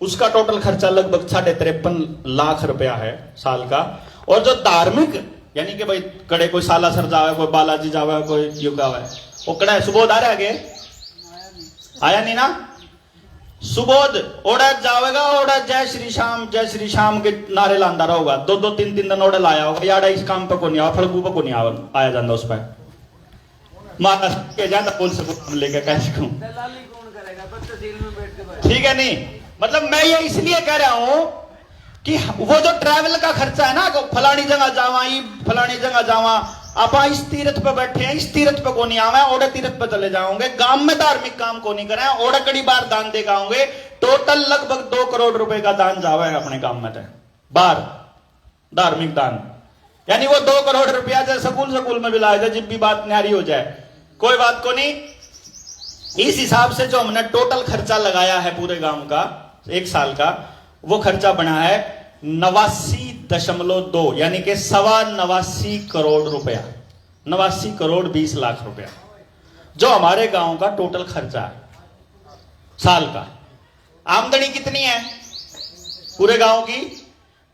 Speaker 2: उसका टोटल खर्चा लगभग 53.5 लाख रुपया है साल का। और जो धार्मिक यानी कि भाई कड़े कोई सालासर जावे, कोई बालाजी जावे, कोई युगा है, वो कड़ा सुबोध आ रहा है, आया नहीं ना, सुबोध ओड़ा जावेगा, ओड़ा जय श्री श्याम के नारे लांदा रहोगा, 2-3 दिन ओड़ा लाया होगा, यार इस काम पे को नहीं आवा, फड़कू पे को नहीं आया जाता उस पर महाराष्ट्र के ज्यादा बोल सकूं लेके कैसे कहूं, ठीक है नहीं। मतलब मैं ये इसलिए कह रहा हूं कि वो जो ट्रैवल का खर्चा है ना, फलानी जगह जावा, फलानी जगह जावा, आप इस तीर्थ पे बैठे हैं, इस तीर्थ पे को नहीं आवे, ओडे तीर्थ पे चले जाओगे, गांव में धार्मिक काम को नहीं करें, ओडे कड़ी बार दान दे गाओगे, टोटल लगभग 2 करोड़ रुपए का दान जावे अपने काम में बार धार्मिक दान, यानी वो 2 करोड़ रुपया जैसे स्कूल में भी लाया जाए, जब भी बात न्यारी हो जाए कोई बात को नहीं। इस हिसाब से जो हमने टोटल खर्चा लगाया है पूरे गांव का 1 साल का, वो खर्चा बना है 89.2 यानी कि 89 करोड़ रुपया, 89 करोड़ 20 लाख रुपया, जो हमारे गांव का टोटल खर्चा है। साल का। आमदनी कितनी है पूरे गांव की?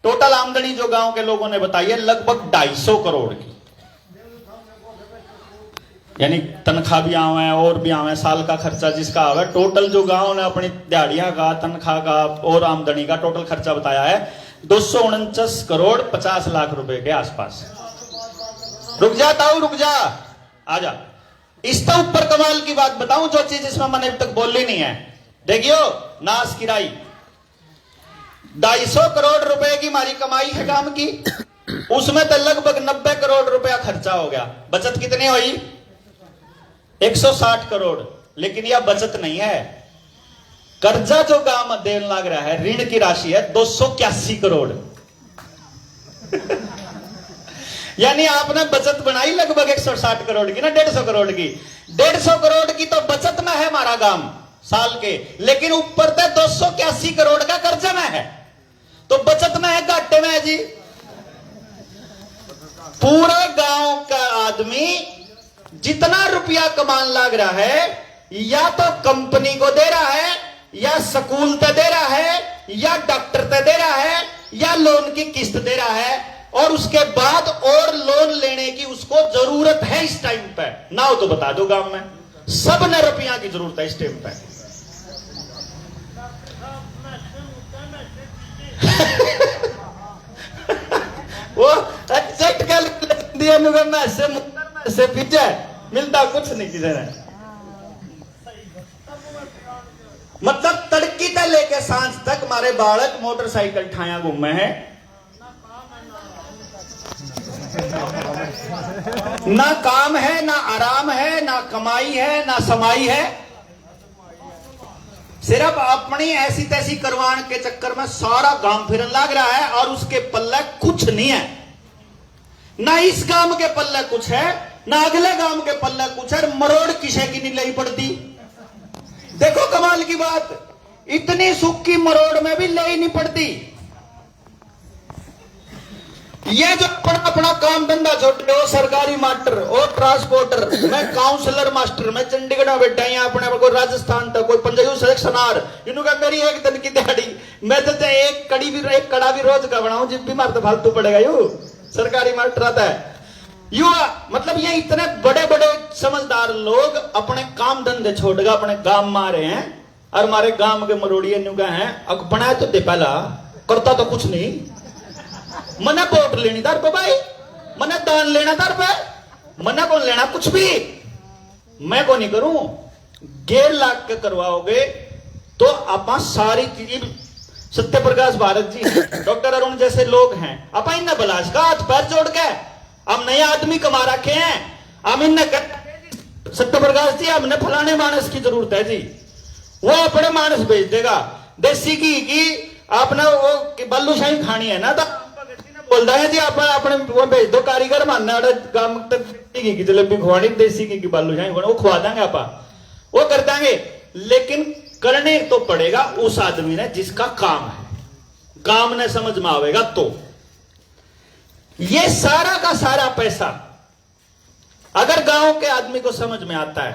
Speaker 2: टोटल आमदनी जो गांव के लोगों ने बताई है लगभग 250 करोड़ की। यानी तनख्वाह भी आवे और भी आवे, साल का खर्चा जिसका आवे, टोटल जो गांव ने अपनी दिहाड़ियां का, तनख्वाह का और आमदनी का टोटल खर्चा बताया है 249 करोड़ 50 लाख रुपए के आसपास। रुक जा ताऊ, रुक जा, आजा। इससे ऊपर कमाल की बात बताऊं, जो चीज इसमें मैंने अभी तक बोली नहीं है। देखियो नाश किराई 250 करोड़ रुपए की हमारी कमाई है काम की, उसमें तो लगभग 90 करोड़ रुपया खर्चा हो गया। बचत कितनी हुई? 160 करोड़। लेकिन यह बचत नहीं है, कर्जा जो गांव में देने लग रहा है, ऋण की राशि है 281 करोड़। यानी आपने बचत बनाई लगभग 160 करोड़ की ना, 150 करोड़ की। 150 करोड़ की तो बचत में है हमारा गांव साल के, लेकिन ऊपर से 281 करोड़ का कर्जा में है, तो बचत में है घाटे में है जी। पूरे गांव का आदमी जितना रुपया कमान लग रहा है, या तो कंपनी को दे रहा है, या स्कूल पे दे रहा है, या डॉक्टर पे दे रहा है, या लोन की किस्त दे रहा है, और उसके बाद और लोन लेने की उसको जरूरत है इस टाइम पे ना हो तो बता दो गांव में सब ने रुपया की जरूरत है इस टाइम पे। वो एग्जैक्ट कैलकुलेशन दिया में से पीछे मिलता कुछ नहीं किसी ने। मतलब तड़की से लेके सांझ तक हमारे बालक मोटरसाइकिल ठाया घूमे हैं, ना काम है, ना आराम है, ना कमाई है, ना समाई है। सिर्फ अपनी ऐसी तैसी करवाने के चक्कर में सारा गांव फिरन लग रहा है, और उसके पल्ले कुछ नहीं है। ना इस गांव के पल्ले कुछ है, ना अगले गांव के पल्ले कुछ है। मरोड़ किसे की नहीं लई पड़ती। देखो कमाल की बात, इतनी सुक्की मरोड़ में भी ले नहीं पड़ती। ये जो अपना अपना काम धंधा छोटे हो, सरकारी मास्टर और ट्रांसपोर्टर, मैं काउंसलर मास्टर, मैं चंडीगढ़ में बैठा यहाँ अपने कोई राजस्थान तक, कोई पंजाब सिलेक्शनर, इन्होंने मेरी एक दिन की दिहाड़ी, मैं तो एक कड़ा भी रोज का बनाऊं जिब भी मार तो फालतू पड़ेगा। यू सरकारी मास्टर आता है यू, मतलब ये इतने बड़े बड़े समझदार लोग अपने काम धंधे छोड़कर अपने गांव में आ रहे हैं, और हमारे गांव के मरोड़िए न्यू हैं बनाया तो दे पहला, करता तो कुछ नहीं। मना वोट लेनी दर पे भाई, मना दान लेना दर पे, मना कौन लेना कुछ भी, मैं को नहीं करूं। 1.5 लाख के करवाओगे तो आप सारी चीज, सत्य प्रकाश भारत जी, डॉक्टर अरुण जैसे लोग हैं, आप इन बलाश का हाथ पैर जोड़ के हम नए आदमी कमा रखे हैं, हम इन सत्य प्रकाश जी हमने फलाने मानस की जरूरत है जी, वो अपने मानस भेज देगा। देसी घी की आपने वो बालूशाही खानी है ना, तो बोलता है जी आप अपने वो भेज दो कारीगर, मानना काम घी की जलेबी खुवानी, देसी घी की बालूशाही खुवानी, वो खुवा देंगे आप, वो कर देंगे। लेकिन करने तो पड़ेगा उस आदमी ने जिसका काम है, काम ने समझ में आवेगा तो। ये सारा का सारा पैसा अगर गांव के आदमी को समझ में आता है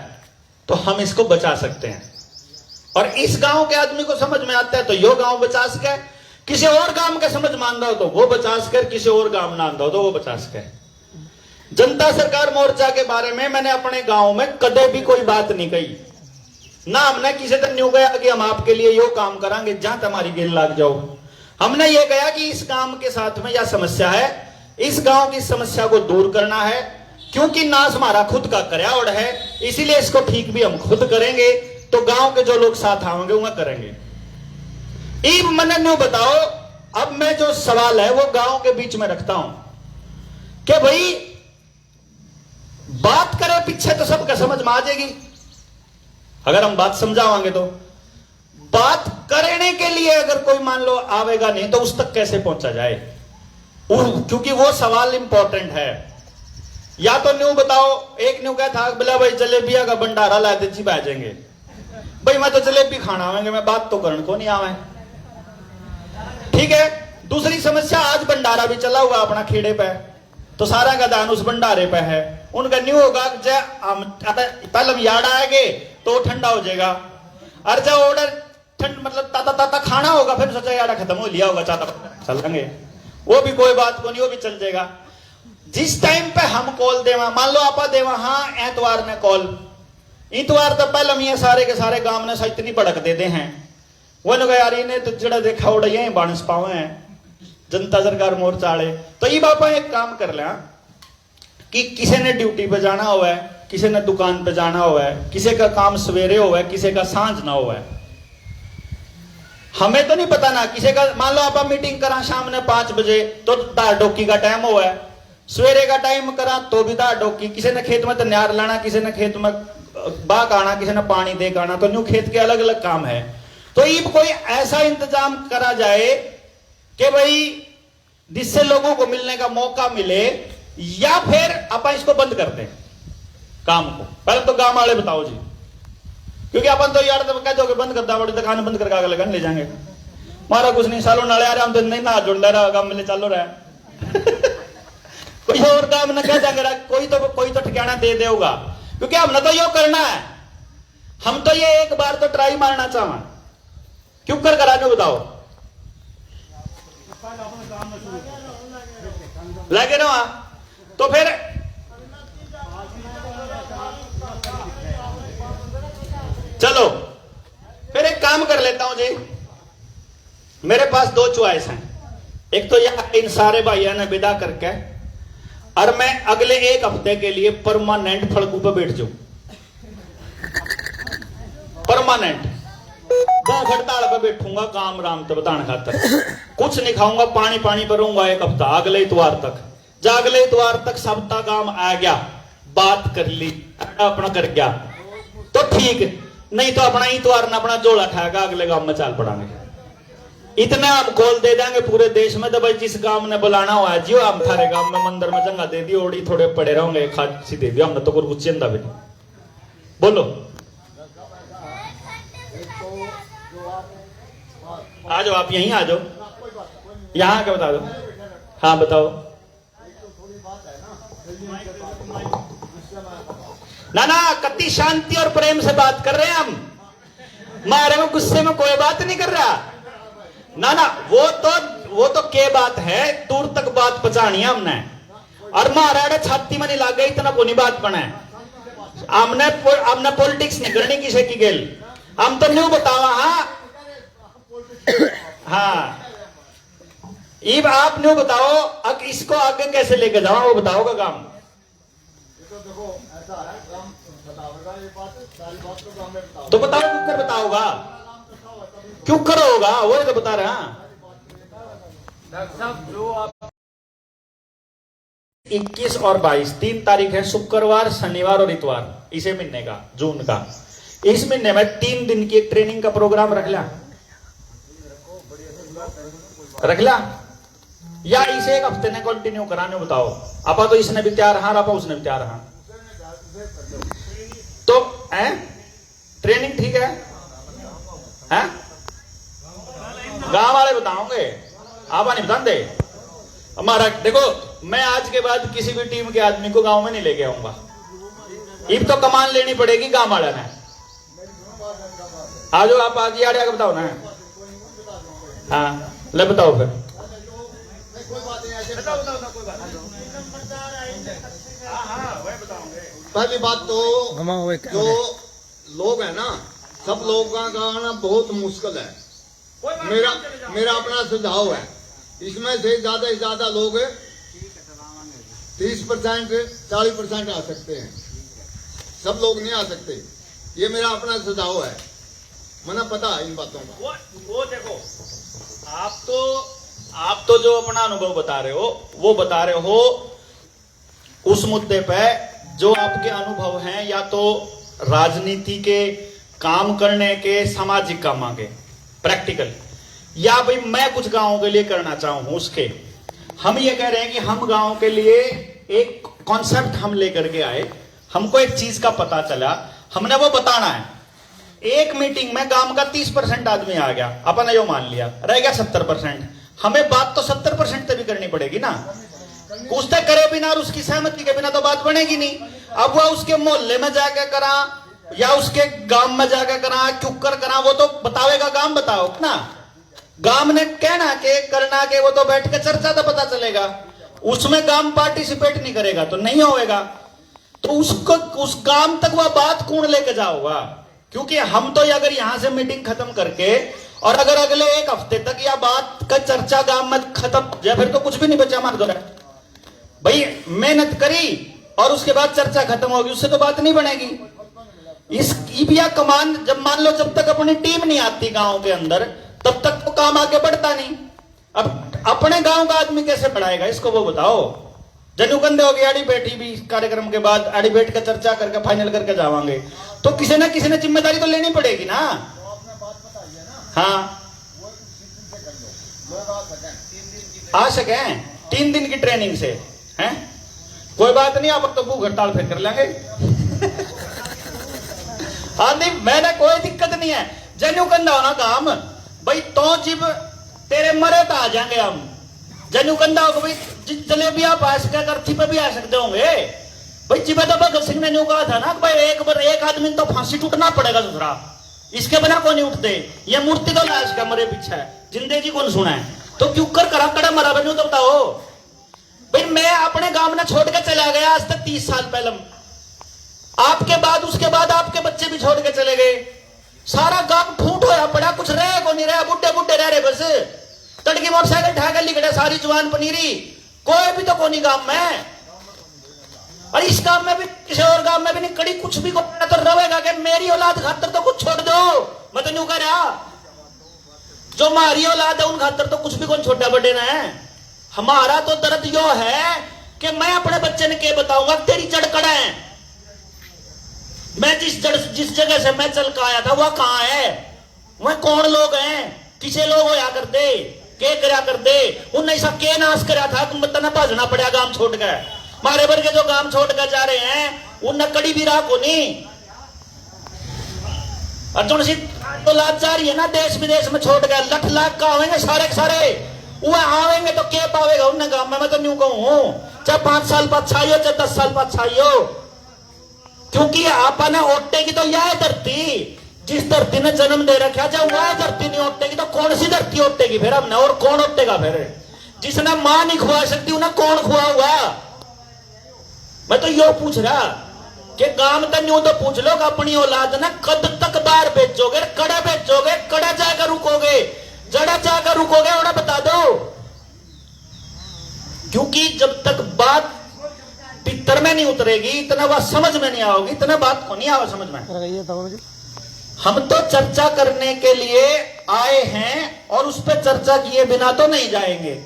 Speaker 2: तो हम इसको बचा सकते हैं, और इस गांव के आदमी को समझ में आता है तो यो गांव बचा सके। किसी और गांव के समझ में आंदा हो तो वो बचा सके, किसी और गांव ना आंदा हो तो वो बचा सके। जनता सरकार मोर्चा के बारे में मैंने अपने गांव में कदे भी कोई बात नहीं कही ना, हमने किसी तरह न्यू गया कि हम आपके लिए यो काम करांगे जहां तुम्हारी गिल लग जाओ। हमने ये कहा कि इस गांव के साथ में यह समस्या है, इस गांव की समस्या को दूर करना है, क्योंकि नाश हमारा खुद का कर्यावड़ है, इसीलिए इसको ठीक भी हम खुद करेंगे, तो गांव के जो लोग साथ आएंगे वह करेंगे। इब मैंने न्यू बताओ, अब मैं जो सवाल है वो गांव के बीच में रखता हूं कि भाई बात करें पीछे तो सबका समझ में आ जाएगी, अगर हम बात समझावांगे तो। बात करने के लिए अगर कोई मान लो आवेगा नहीं तो उस तक कैसे पहुंचा जाए, क्योंकि वो सवाल इंपॉर्टेंट है। या तो न्यू बताओ, एक न्यू क्या था बोला भाई जलेबिया का भंडारा लाते जी बाजेंगे, भाई मैं तो जलेबी खाना आवेंगे, मैं बात तो करने को नहीं आवे, ठीक है। दूसरी समस्या, आज भंडारा भी चला हुआ अपना खेड़े पे, तो सारा का दान उस भंडारे पे है। उनका न्यू होगा हम पहले हम याद आएंगे तो ठंडा हो जाएगा। और जब ऑर्डर ठंड मतलब ताता ताता खाना होगा फिर सोचा यार खत्म हो लिया होगा चाहता चल लेंगे, वो भी कोई बात को नहीं, वो भी चल जाएगा। जिस टाइम पे हम कॉल देवा, मान लो आपा देवा हाँ एतवार ने कॉल, इतवार तो पहले ये सारे के सारे गांव ने इतनी भड़क दे दे हैं, वो लोग यार इन्हें तो जड़ा देखा उड़ा यही बांस पावे हैं जनता सरकार मोर्चा वाले। तो ये बापा एक काम कर लिया कि किसी ने ड्यूटी पे जाना हुआ है, किसी ने दुकान पे जाना हुआ है, किसी का काम सवेरे हुआ है, किसी का सांझ ना हुआ है, हमें तो नहीं पता ना। किसी का मान लो आप मीटिंग करा शाम ने 5 बजे तो दार डोकी का टाइम हुआ है, सवेरे का टाइम करा तो भी दार डोकी, किसी ने खेत में तन्यार लाना, किसी ने खेत में बाग आना, किसी ने पानी दे आना, तो न्यू खेत के अलग अलग काम है। तो ये कोई ऐसा इंतजाम करा जाए कि भाई जिससे लोगों को मिलने का मौका मिले, या फिर अपन इसको बंद कर दें काम को। पहले तो गांव वाले बताओ जी, क्योंकि अपन तो यार तो कह दो कि बंद कर दो, बड़ी दुकान बंद करके आगे लगन ले जाएंगे, मारा कुछ नहीं सालों नाले आ रहे हम तो नहीं ना जुड़ ले रहा काम मिले चालू रहा कोई और काम न कह जाएंगे, कोई तो ठिकाना दे देगा, क्योंकि हमने तो यो करना है। हम तो ये एक बार तो ट्राई मारना चाहवा, क्यों कर करा जो बताओ लगे ना। तो फिर चलो फिर एक काम कर लेता हूं जी, मेरे पास 2 चॉइस हैं। एक तो यह इन सारे भाइयों ने विदा करके और मैं अगले 1 हफ्ते के लिए परमानेंट फड़कू पे बैठ जाऊं, परमानेंट भूख हड़ताल पे बैठूंगा काम राम तो बताने खातर, कुछ नहीं खाऊंगा, पानी पानी पर रहूंगा 1 हफ्ता अगले इतवार तक। जब अगले इतवार तक सबका काम आ गया, बात कर ली, अपना कर गया तो ठीक, नहीं तो अपना इतवार ने अपना जोड़ा खाएगा, अगले गांव में चाल पड़ाएंगे। इतना हम कॉल दे देंगे पूरे देश में, तो भाई जिस गांव ने बुलाना हुआ है जियो हम थारे गांव में मंदिर में जंगा दे दी, ओड़ी थोड़े पड़े रहोगे खासी दे दिया, हमने तो कुछ चिंता भी नहीं। बोलो आ जाओ, आप यहीं आ जाओ, यहां आके बता दो। हाँ बताओ। ना ना कति शांति और प्रेम से बात कर रहे हैं हम, मारे में गुस्से में कोई बात नहीं कर रहा। ना ना वो तो के बात है, दूर तक बात पहुंचानी है हमने, और महाराणा छाती में नहीं लाग गई इतना को नहीं बात बना है। हमने पॉलिटिक्स नहीं करनी किसी की गेल, हम तो न्यू बतावा। हाँ इब आप न्यू बताओ अब इसको आगे कैसे लेके जाओ, वो बताओगा काम। तो बताओ क्यों कर बताओगा, क्यों करो होगा, वो तो बता रहे हैं। 21 और 22 3 तारीख है, शुक्रवार शनिवार और इतवार इसे महीने का, जून का। इस महीने में 3 दिन की एक ट्रेनिंग का प्रोग्राम रख ला या इसे 1 हफ्ते ने कंटिन्यू कराने बताओ। आपा तो इसने भी तैयार हाँ, आपा उसने भी तैयार हाँ, तो ट्रेनिंग ठीक है, हैं? गांव वाले बताओगे, आप नहीं बताते। हमारा देखो, मैं आज के बाद किसी भी टीम के आदमी को गांव में नहीं लेके आऊंगा, इब तो कमान लेनी पड़ेगी गांव वाले ने। आ जाओ आप आगे आगे बताओ ना। हाँ ले बताओ फिर।
Speaker 3: पहली बात तो जो लोग है ना, सब लोगों का आना बहुत मुश्किल है। मेरा अपना सुझाव है, इसमें से ज्यादा लोग 30% 40% आ सकते हैं, सब लोग नहीं आ सकते। ये मेरा अपना सुझाव है, मना पता है इन बातों का।
Speaker 2: वो देखो, आप तो जो अपना अनुभव बता रहे हो वो बता रहे हो उस मुद्दे पे जो आपके अनुभव हैं, या तो राजनीति के काम करने के, सामाजिक काम के प्रैक्टिकल, या भाई मैं कुछ गांवों के लिए करना चाहूं उसके। हम ये कह रहे हैं कि हम गांव के लिए एक कॉन्सेप्ट हम लेकर के आए, हमको एक चीज का पता चला, हमने वो बताना है। एक मीटिंग में गांव का 30% आदमी आ गया, अपन ने यो मान लिया, रह गया 70%। हमें बात तो 70% तक भी करनी पड़ेगी ना, उससे करे बिना और उसकी सहमति के बिना तो बात बनेगी नहीं। अब वह उसके मोहल्ले में जाके करा, या उसके गांव में जाकर करा क्यों करा, वो तो बतावेगा, गांव बताओ ना, गांव ने कहना के करना के, वो तो बैठ के चर्चा तो पता चलेगा, उसमें गांव पार्टिसिपेट नहीं करेगा तो नहीं होएगा। तो उसको उस गांव तक वह बात कौन लेके जाओगा? क्योंकि हम तो अगर यहां से मीटिंग खत्म करके और अगर अगले एक हफ्ते तक यह बात का चर्चा गांव में खत्म हो जाए, फिर तो कुछ भी नहीं बचा हमारे द्वारा। भाई मेहनत करी और उसके बाद चर्चा खत्म होगी, उससे तो बात नहीं बनेगी। इस ईबिया कमान जब मान लो जब तक अपनी टीम नहीं आती गांव के अंदर, तब तक तो काम आगे बढ़ता नहीं। अब अपने गांव का आदमी कैसे बढ़ाएगा, इसको वो बताओ। जनुकंदे होगी आड़ी बैठी भी कार्यक्रम के बाद, आड़ी बैठ कर चर्चा करके फाइनल करके जावांगे, तो किसी ना किसी ने जिम्मेदारी तो लेनी पड़ेगी ना। हाँ आ सके 3 दिन की ट्रेनिंग से हैं, कोई बात नहीं, आप तो भूख हड़ताल फिर कर लेंगे। हाँ नहीं, मैंने कोई दिक्कत नहीं है, जनुकंदा होना काम भाई, तो जिब तेरे मरे तो आ जाएंगे हम। जनुकंदा हो भाई, जलेबी आप आ सके, अर्थी पे भी आ सकते होंगे भाई। जिबे तो भगत सिंह ने न्यू कहा था ना भाई, एक आदमी तो फांसी टूटना पड़ेगा दूसरा, इसके बिना कौन नहीं उठते। ये मूर्ति तो लाश का मरे पीछे है, जिंदे जी कौन सुना है, तो क्यों कर करा कड़ा मरा बनू तो बताओ भाई। मैं अपने गांव में छोड़ के चला गया आज तक 30 साल पहले, आपके बाद उसके बाद आपके बच्चे भी छोड़ के चले गए, सारा गांव ठूंठ होया पड़ा, कुछ रहे को नहीं रहा, बुड्ढे बुड्ढे रह रहे बस, तड़की मोटरसाइकिल ढाकर लिखड़े सारी जवान पनीरी, कोई भी तो कोनी गांव में। और इस गांव में भी किसी और गांव में भी नहीं कड़ी कुछ भी को तो रहेगा कि मेरी औलाद खातर तो कुछ छोड़ दो, मैं तो न्यू कह रहा, जो हमारी औलाद है उन खातर तो कुछ भी कौन छोटा बड़े ना है। हमारा तो दर्द यो है कि मैं अपने बच्चे ने क्या बताऊंगा, तेरी जड़ कड़ा है, मैं जिस जगह से मैं चल के आया था वह कहां है, वह कौन लोग हैं, किसे लोग होया करते, के करा करते, उन्हें ऐसा के नाश करा था कि मतलब भाजना पड़ा गांव छोड़ के। मारे वर्गे जो गांव छोड़ कर जा रहे हैं उन्हें कड़ी भी राह को नहीं। अर्जुन सी तो लाद जा रही है ना देश विदेश में छोड़ गए, लख लाख का आवेंगे सारे के सारे, वो आवेंगे तो के पावेगा उन्हें गांव में। मैं तो न्यू कहूं, चाहे 5 साल बाद छाइयो चाहे 10 साल बाद छाइयो, क्योंकि आपने ओटेगी तो यह धरती, जिस धरती ने जन्म दे रखा, जब वह धरती नहीं ओटेगी तो कौन सी धरती ओटेगी फिर हमने, और कौन ओटेगा फिर? जिसने मां नहीं खुआ सकती उन्हें कौन खुआ हुआ? मैं तो यो पूछ रहा कि गांव तक न्यू तो पूछ लो कि अपनी औलाद ना कद तक बाहर बेचोगे, कड़ा बेचोगे, कड़ा जाकर रुकोगे, जड़ा जाकर रुकोगे, और बता दो। क्योंकि जब तक बात भीतर में नहीं उतरेगी इतना बात समझ में नहीं आओगी, इतना बात को नहीं आओ समझ में। हम तो चर्चा करने के लिए आए हैं और उस पर चर्चा किए बिना तो नहीं जाएंगे।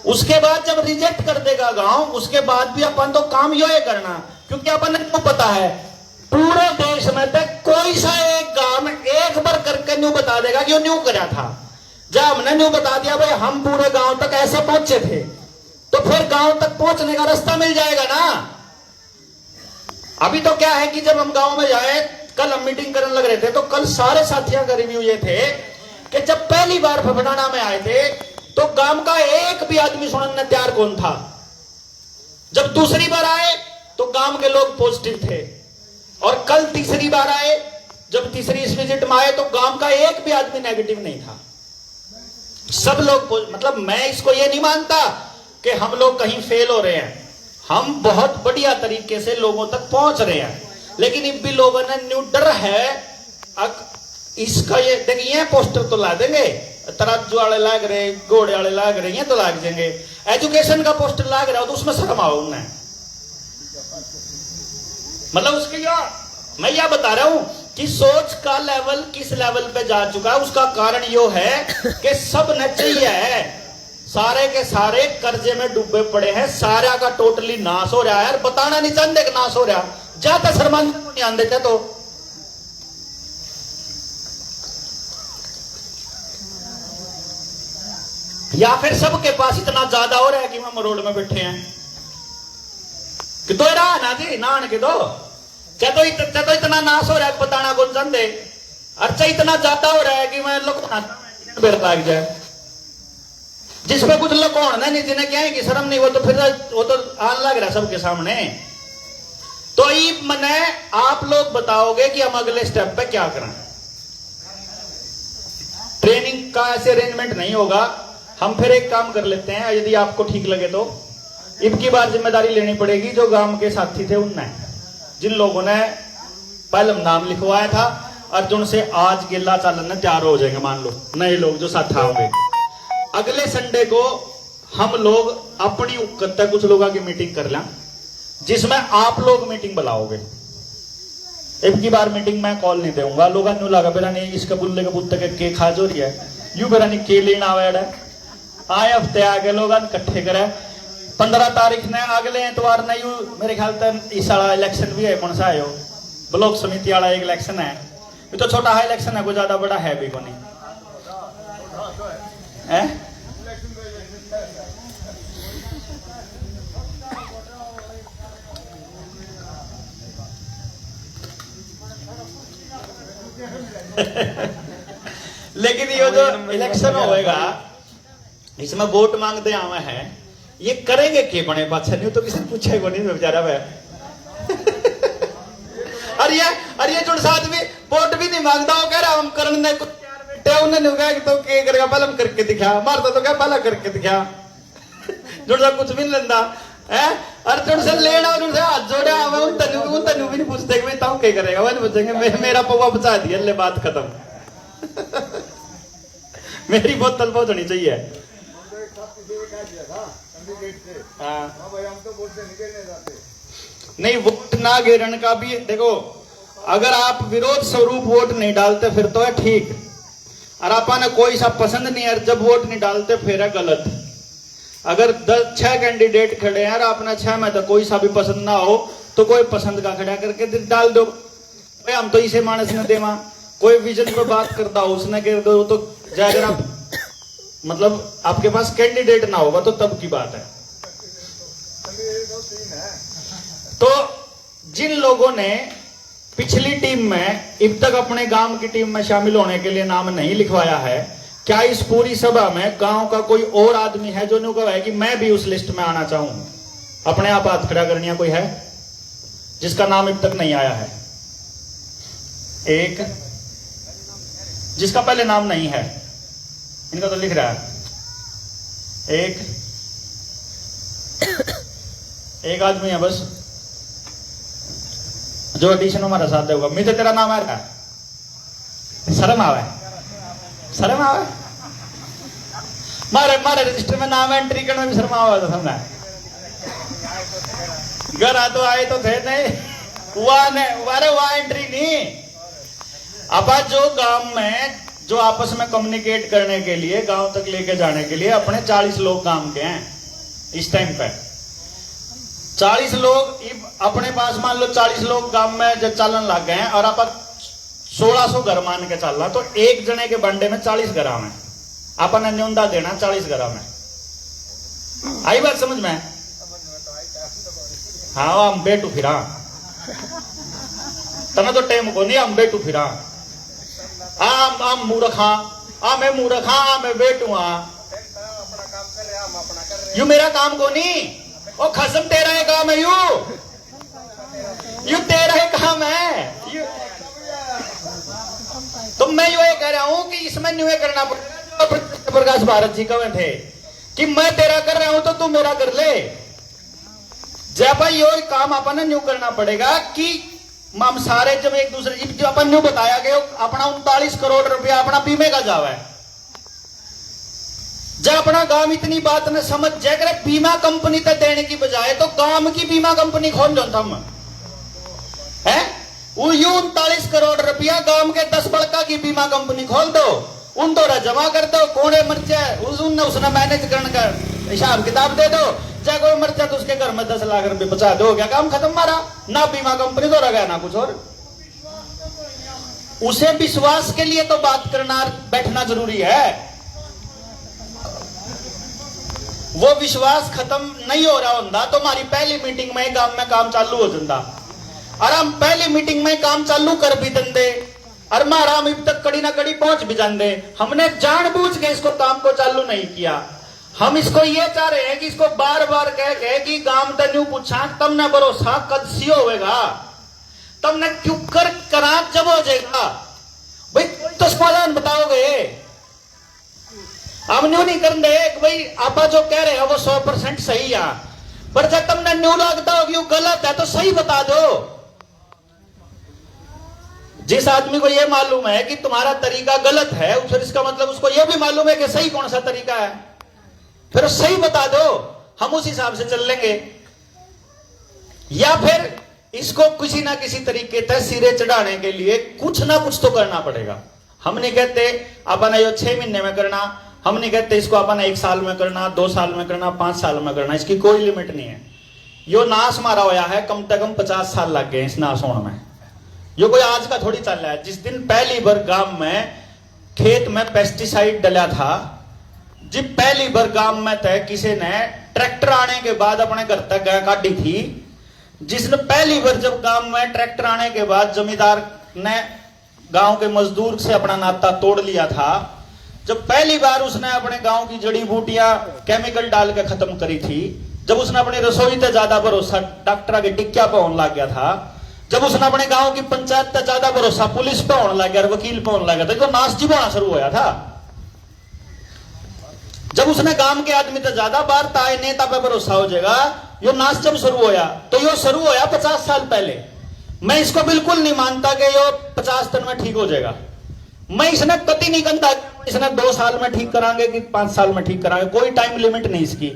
Speaker 2: उसके बाद जब रिजेक्ट कर देगा गांव, उसके बाद भी अपन तो काम यो है करना, क्योंकि अपन को पता है पूरे देश में तक कोई सा एक गांव एक बार करके न्यू बता देगा कि वो न्यू करा था। जब हमने न्यू बता दिया भाई हम पूरे गांव तक ऐसे पहुंचे थे, तो फिर गांव तक पहुंचने का रास्ता मिल जाएगा ना। अभी तो क्या है कि जब हम गांव में जाए, कल हम मीटिंग करने लग रहे थे, तो कल सारे साथियों का रिव्यू ये थे कि जब पहली बार फफड़ाना में आए थे तो गांव का एक भी आदमी सुनने तैयार कौन था। जब दूसरी बार आए तो गांव के लोग पॉजिटिव थे, और कल तीसरी बार आए, जब तीसरी इस विजिट में आए तो गांव का एक भी आदमी नेगेटिव नहीं था, सब लोग मतलब मैं इसको ये नहीं मानता कि हम लोग कहीं फेल हो रहे हैं, हम बहुत बढ़िया तरीके से लोगों तक पहुंच रहे हैं, लेकिन अब भी लोगों ने न्यू डर है। इसका ये देखिए पोस्टर तो ला देंगे, तराजू वाले लाग रहे, घोड़े वाले लाग रहे, ये तो लाग जाएंगे, एजुकेशन का पोस्टर लाग रहा हो तो उसमें शर्म आओ उन्हें, मतलब उसके मैं यह बता रहा हूं कि सोच का लेवल किस लेवल पे जा चुका है। उसका कारण यो है कि सब न चाहिए है, सारे के सारे कर्जे में डूबे पड़े हैं, सारा का टोटली नाश हो रहा है, बताना नहीं चाहते कि नाश हो रहा, जाता शर्मान को नहीं आन देते। तो या फिर सबके पास इतना ज्यादा हो रहा है कि हम रोड में बैठे हैं कि तो रहा ना जी नान के दो, तो इतना नाश हो रहा है बताना कौन चाहते, अच्छा इतना ज्यादा हो रहा है कि मैं लुक लाग जाए, जिसमें कुछ लुकौन नहीं, जिन्हें क्या है कि शर्म नहीं, वो तो आन लग रहा है सबके सामने। तो ये मने आप लोग बताओगे कि हम अगले स्टेप पे क्या करें। ट्रेनिंग का ऐसे अरेंजमेंट नहीं होगा। हम फिर एक काम कर लेते हैं, यदि आपको ठीक लगे तो अब की बार जिम्मेदारी लेनी पड़ेगी जो गांव के साथी थे उनने, जिन लोगों ने पहले नाम लिखवाया था अर्जुन से आज गिल्ला चालन तैयार हो जाएंगे, मान लो नए लोग जो साथ होंगे। अगले संडे को हम लोग अपनी कत्ता कुछ लोगों की मीटिंग कर लें जिसमें आप लोग मीटिंग बुलाओगे। अब की बार मीटिंग मैं कॉल नहीं दूंगा। लोग न्यू लगा बेरा नहीं इसका बुल्ले का पुत्त के खा जो रही है यू बेरा नहीं के लेना आवेड़ा आए हफ्ते आगे लोग इकट्ठे करे 15 तारीख ने अगले एतवार ने यू मेरे ख्याल तक इस वाला इलेक्शन भी है, कौन सा है ब्लॉक समिति वाला एक इलेक्शन है। ये तो छोटा है इलेक्शन है, कोई ज्यादा बड़ा है भी को नहीं है? लेकिन ये जो इलेक्शन होएगा इसमें वोट मांगते आवे हैं, ये करेंगे के बने पाछा नहीं तो किसी पूछेगा नहीं बेचारा वह। अरे ये जो साथ में वोट भी नहीं मांगता वो कह रहा हम करने को बेटे उन्होंने कहा कि तो क्या करेगा पहले हम करके दिखा, मारता तो क्या पहला करके दिखा। जो सा कुछ भी नहीं लेंदा है अर्जुन से लेना और उनसे हाथ जोड़े आवे उन तनु भी नहीं पूछते कि ताऊ क्या करेगा, वो नहीं पूछेंगे मेरा पौवा बचा दिया ले बात खत्म। मेरी बोतल पहुंचनी चाहिए। नहीं वोट ना गिरने का भी देखो, अगर आप विरोध स्वरूप वोट नहीं डालते फिर तो है ठीक, और आपने कोई सा पसंद नहीं है जब वोट नहीं डालते फिर है गलत। अगर 6 कैंडिडेट खड़े हैं और आपने 6 में तो कोई सा भी पसंद ना हो तो कोई पसंद का खड़ा करके डाल दो। हम तो इसे मानस ने देवा कोई विजन पर बात करता हो उसने कह दो तो अगर आप मतलब आपके पास कैंडिडेट ना होगा तो तब की बात है। तो जिन लोगों ने पिछली टीम में अब तक अपने गांव की टीम में शामिल होने के लिए नाम नहीं लिखवाया है, क्या इस पूरी सभा में गांव का कोई और आदमी है जो कहा है कि मैं भी उस लिस्ट में आना चाहूं? अपने आप हाथ खड़ा करनिया कोई है जिसका नाम अब तक नहीं आया है? एक जिसका पहले नाम नहीं है, इनका तो लिख रहा है एक आदमी है बस जो एडिशन हमारा साथ देगा। मैं तो तेरा नाम आ रहा शर्म आवे मारे रजिस्टर में नाम एंट्री करने में शर्म आवा था हमने घर आ तो आए तो थे नहीं वहाँ एंट्री नहीं। अब जो गांव में जो आपस में कम्युनिकेट करने के लिए गांव तक लेके जाने के लिए अपने 40 लोग काम के हैं इस टाइम पे। 40 लोग अपने पास मान लो 40 लोग गांव में जब चलन लग गए हैं और आप 1600 घर मान के चल रहा तो एक जने के बंडे में 40 ग्राम है, अपन न्यूनता देना 40 ग्राम है। आई बात समझ में? हाँ हम बेटू फिरा तने तो टाइम को नहीं हम बेटू फिरा आम मूर्खा मैं मूर्खा मैं बेटू यू मेरा काम को नहीं ओ खसम तेरा है काम है यू तेरा है काम है। तो मैं यो कह रहा हूं कि इसमें न्यू करना पड़ेगा जो प्रकाश भारत जी कहे थे कि मैं तेरा कर रहा हूं तो तू मेरा कर ले। जब भाई यो काम अपन न्यू करना पड़ेगा कि हम सारे जब एक दूसरे जो अपन न्यू बताया गया अपना 39 करोड़ रुपया अपना बीमे का जावा है। जब अपना गांव इतनी बात ने समझ जाए करे बीमा कंपनी तक देने की बजाय तो गांव की बीमा कंपनी खोल दो हम है वो 39 करोड़ रुपया गांव के 10 बड़का की बीमा कंपनी खोल दो, उन दौरा जमा कर दो, कोड़े मर्चा उसने मैनेज करने का हिसाब किताब दे दो, चाहे कोई मर्चा तो उसके घर में 10 लाख रुपए बचा दो, क्या काम खत्म मारा ना बीमा कंपनी दौरा गया ना कुछ और। उसे विश्वास के लिए तो बात करना बैठना जरूरी है। वो विश्वास खत्म नहीं हो रहा होता तो हमारी पहली मीटिंग में गांव में काम चालू हो जाता और हम पहली मीटिंग में काम चालू कर भी देंगे और मारा हम अब तक कड़ी ना कड़ी पहुंच भी जाते। हमने जानबूझ के इसको काम को चालू नहीं किया। हम इसको ये चाह रहे हैं कि इसको बार बार कह के कि गांव तक न्यू पूछा तमने भरोसा कद सी होगा, तमने क्यों कर करा जब हो जाएगा भाई तो समाधान बताओगे। हम न्यू नहीं कर दे भाई आप जो कह रहे हैं वो 100% सही है, पर जब तुमने न्यू लगता हो कि वो गलत है तो सही बता दो। जिस आदमी को यह मालूम है कि तुम्हारा तरीका गलत है, फिर इसका मतलब उसको यह भी मालूम है कि सही कौन सा तरीका है, फिर सही बता दो, हम उस हिसाब से चल लेंगे। या फिर इसको किसी ना किसी तरीके से सिरे चढ़ाने के लिए कुछ ना कुछ तो करना पड़ेगा। हम नहीं कहते अपन यो 6 महीने में करना, हम नहीं कहते इसको अपन 1 साल में करना, 2 साल में करना, 5 साल में करना, इसकी कोई लिमिट नहीं है। यो नाश मारा हुआ है, कम से कम 50 साल लग गए इस नाश होने में। यो कोई आज का थोड़ी चल रहा है। जिस दिन पहली बार गांव में खेत में पेस्टिसाइड डला था, जब पहली बार गांव में तय किसी ने ट्रैक्टर आने के बाद अपने घर तक गाय काटी थी, जिसने पहली बार जब गांव में ट्रैक्टर आने के बाद जमींदार ने गांव के मजदूर से अपना नाता तोड़ लिया था, जब पहली बार उसने अपने गांव की जड़ी बूटियां केमिकल डाल के खत्म करी थी, जब उसने अपनी रसोई से ज्यादा भरोसा डॉक्टर के टिक्किया पे होने लग गया था, जब उसने अपने गांव की पंचायत से ज्यादा भरोसा पुलिस पे होने लग गया, वकील पे होने लग गया, तो नास्ती होना शुरू होया था। जब उसने गांव के आदमी से ज्यादा बार ताए नेता पे भरोसा हो जाएगा, यो नाश जब शुरू होया तो यो शुरू होया 50 साल पहले। मैं इसको बिल्कुल नहीं मानता कि यो 50 दिन में ठीक हो जाएगा। मैं इसने कति नहीं कहता इसने 2 साल में ठीक करांगे कि 5 साल में ठीक करांगे, कोई टाइम लिमिट नहीं इसकी।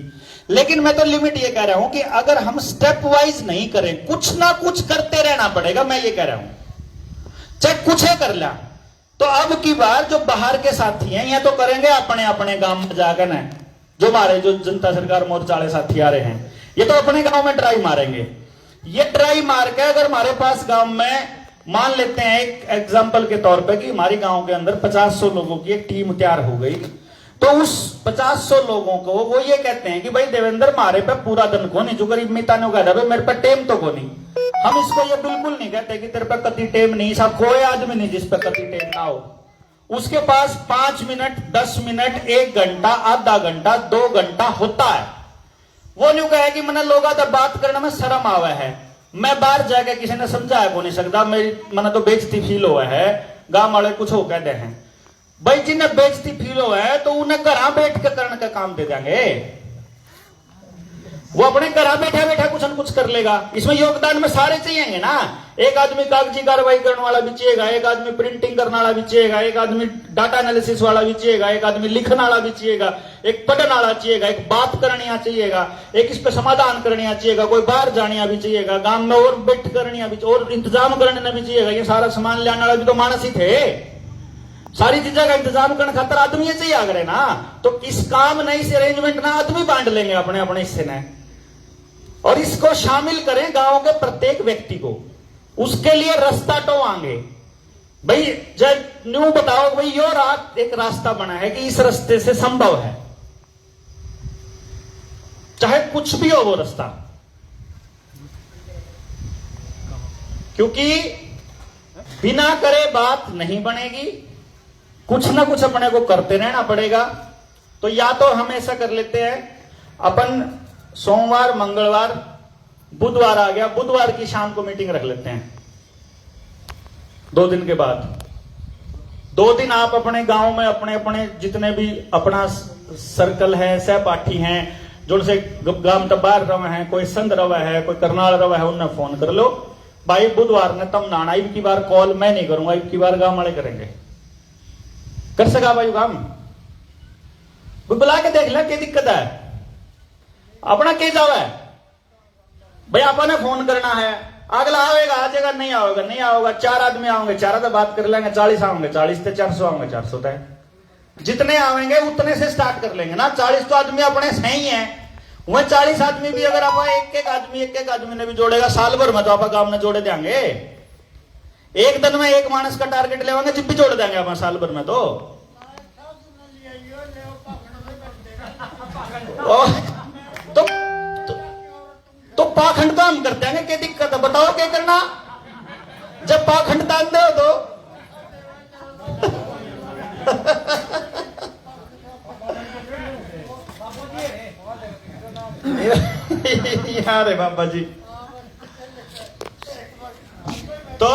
Speaker 2: लेकिन मैं तो लिमिट ये कह रहा हूं कि अगर हम स्टेप वाइज नहीं करें, कुछ ना कुछ करते रहना पड़ेगा। मैं ये कह रहा हूं चाहे कुछ है कर लिया, तो अब की बार जो बाहर के साथी हैं ये तो करेंगे अपने अपने गांव में जाकर ना, जो हमारे जो जनता सरकार मोर्चा वाले साथी आ रहे हैं, ये तो अपने गांव में ट्राई मारेंगे। ये ट्राई मार के अगर हमारे पास गांव में मान लेते हैं एक एग्जांपल के तौर पे कि हमारी गांव के अंदर 50-100 लोगों की एक टीम तैयार हो गई, तो उस 50-100 लोगों को वो ये कहते हैं कि भाई देवेंद्र मारे पे पूरा दिन को नहीं, जो गरीब मिता ने कह रहा मेरे पे टेम तो को नहीं। हम इसको ये बिल्कुल नहीं कहते कि तेरे पे कति टेम नहीं, सब कोई आदमी नहीं जिस पे कति टेम ना हो। उसके पास 5 मिनट, 10 मिनट, 1 घंटा, आधा घंटा, 2 घंटा होता है। वो नहीं कहे कि मैंने लोग तो बात करने में शर्म आवा है, मैं बाहर जाके किसी ने समझाया को नहीं सकता, मेरी मैंने तो बेइज्जती फील हुआ है, गांव वाले कुछ हो कहते हैं। भाई जिन्हें बेइज्जती फील हुआ है तो उन्हें घर बैठ के करने का काम दे देंगे, वो अपने घर बैठा बैठा कुछ न कुछ कर लेगा। इसमें योगदान में सारे चाहिएंगे ना, एक आदमी कागजी कार्रवाई करने वाला भी चाहिएगा, एक आदमी प्रिंटिंग करने वाला भी चाहिएगा, एक आदमी डाटा एनालिसिस वाला भी चाहिएगा, एक आदमी लिखने वाला भी चाहिएगा, एक पढ़ने वाला चाहिएगा, एक बात करनी चाहिएगा, एक इस पे समाधान करनी चाहिएगा, कोई बाहर जानिया भी चाहिएगा, गांव में और बैठ करनी भी और इंतजाम करने भी चाहिएगा। ये सारा सामान लाने वाला भी तो मानस ही थे, सारी चीजों का इंतजाम करने खातर आदमी ये चाहिए अगर ना, तो इस काम नहीं इस अरेंजमेंट ना आदमी बांट लेंगे अपने अपने हिस्से ने, और इसको शामिल करें गांव के प्रत्येक व्यक्ति को, उसके लिए रास्ता टोवांगे। भाई जब न्यू बताओ भाई यो रात एक रास्ता बना है कि इस रास्ते से संभव है, चाहे कुछ भी हो वो रास्ता, क्योंकि बिना करे बात नहीं बनेगी, कुछ ना कुछ अपने को करते रहना पड़ेगा। तो या तो हम ऐसा कर लेते हैं, अपन सोमवार, मंगलवार, बुधवार आ गया, बुधवार की शाम को मीटिंग रख लेते हैं, 2 दिन के बाद 2 दिन आप अपने गांव में अपने अपने जितने भी अपना सर्कल है, सहपाठी हैं, जो से गांव तक बाहर रवा है, कोई संध रवा है, कोई करनाल रवा है, उन्हें फोन कर लो भाई बुधवार ने तम नाना, इब की बार कॉल मैं नहीं करूंगा, इब की बार गांव वाले करेंगे। कर सका भाई काम बुला के देख ले क्या दिक्कत है, अपना के जावा है भाई, आपने फोन करना है, अगला आएगा आ जाएगा, नहीं आओगे नहीं आओगा, 4 आदमी आओगे 4 तो बात कर लेंगे, 40 आओगे 40 से 400 आओगे 400 तय, जितने आवेंगे उतने से स्टार्ट कर लेंगे ना। 40 तो आदमी अपने सही है, वह 40 आदमी भी अगर आप एक आदमी ने भी जोड़ेगा, साल भर में तो आप गांव में जोड़े देंगे। एक दिन में 1 मानस का टारगेट लेवांगे, जब भी जोड़ देंगे आप साल भर में तो पाखंड तो हम करते हैं, क्या दिक्कत है बताओ क्या करना, जब पाखंड तान दो तो
Speaker 1: यहाँ रे बाबा जी। तो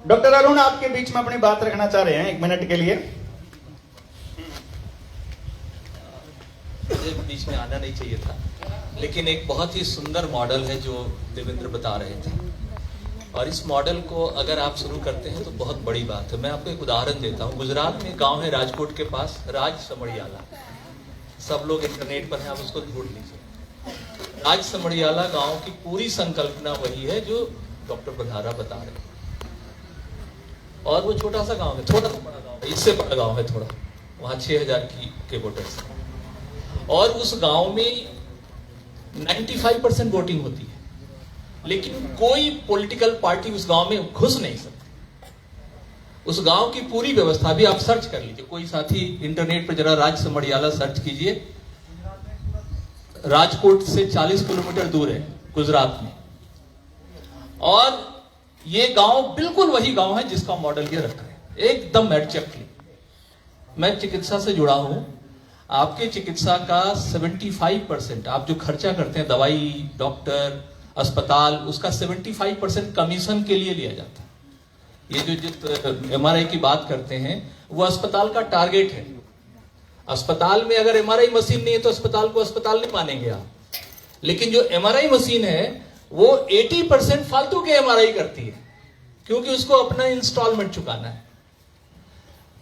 Speaker 1: डॉक्टर अरुण आपके बीच में अपनी बात रखना चाह रहे हैं 1 मिनट के लिए।
Speaker 4: मुझे बीच में आना नहीं चाहिए था, लेकिन एक बहुत ही सुंदर मॉडल है जो देवेंद्र बता रहे थे, और इस मॉडल को अगर आप शुरू करते हैं तो बहुत बड़ी बात है। मैं आपको एक उदाहरण देता हूँ। गुजरात में गांव है राजकोट के पास, राज समड़ियाला। सब लोग इंटरनेट पर हैं, आप उसको ढूंढ लीजिए। राज समड़ियाला गांव की पूरी संकल्पना वही है जो डॉक्टर बंधारा बता रहे हैं। और वो छोटा सा गांव है, थोड़ा सा बड़ा गांव है, इससे बड़ा गांव है थोड़ा, वहां 6000 के वोटर्स हैं। और उस गांव में 95% वोटिंग होती है, लेकिन कोई पॉलिटिकल पार्टी उस गांव में घुस नहीं सकती। उस गांव की पूरी व्यवस्था भी आप सर्च कर लीजिए, कोई साथी इंटरनेट पर जरा राज समड़ियाला सर्च कीजिए। राजकोट से 40 किलोमीटर दूर है गुजरात में, और ये गांव बिल्कुल वही गांव है जिसका मॉडल ये रख रहे हैं, एकदम एग्जैक्टली। मैं चिकित्सा से जुड़ा हूं। आपके चिकित्सा का 75% आप जो खर्चा करते हैं, दवाई, डॉक्टर, अस्पताल, उसका 75% कमीशन के लिए लिया जाता है। ये जो MRI की बात करते हैं, वो अस्पताल का टारगेट है। अस्पताल में अगर MRI मशीन नहीं है तो अस्पताल को अस्पताल नहीं मानेंगे आप। लेकिन जो MRI मशीन है वो 80% फालतू के MRI करती है, क्योंकि उसको अपना इंस्टॉलमेंट चुकाना है।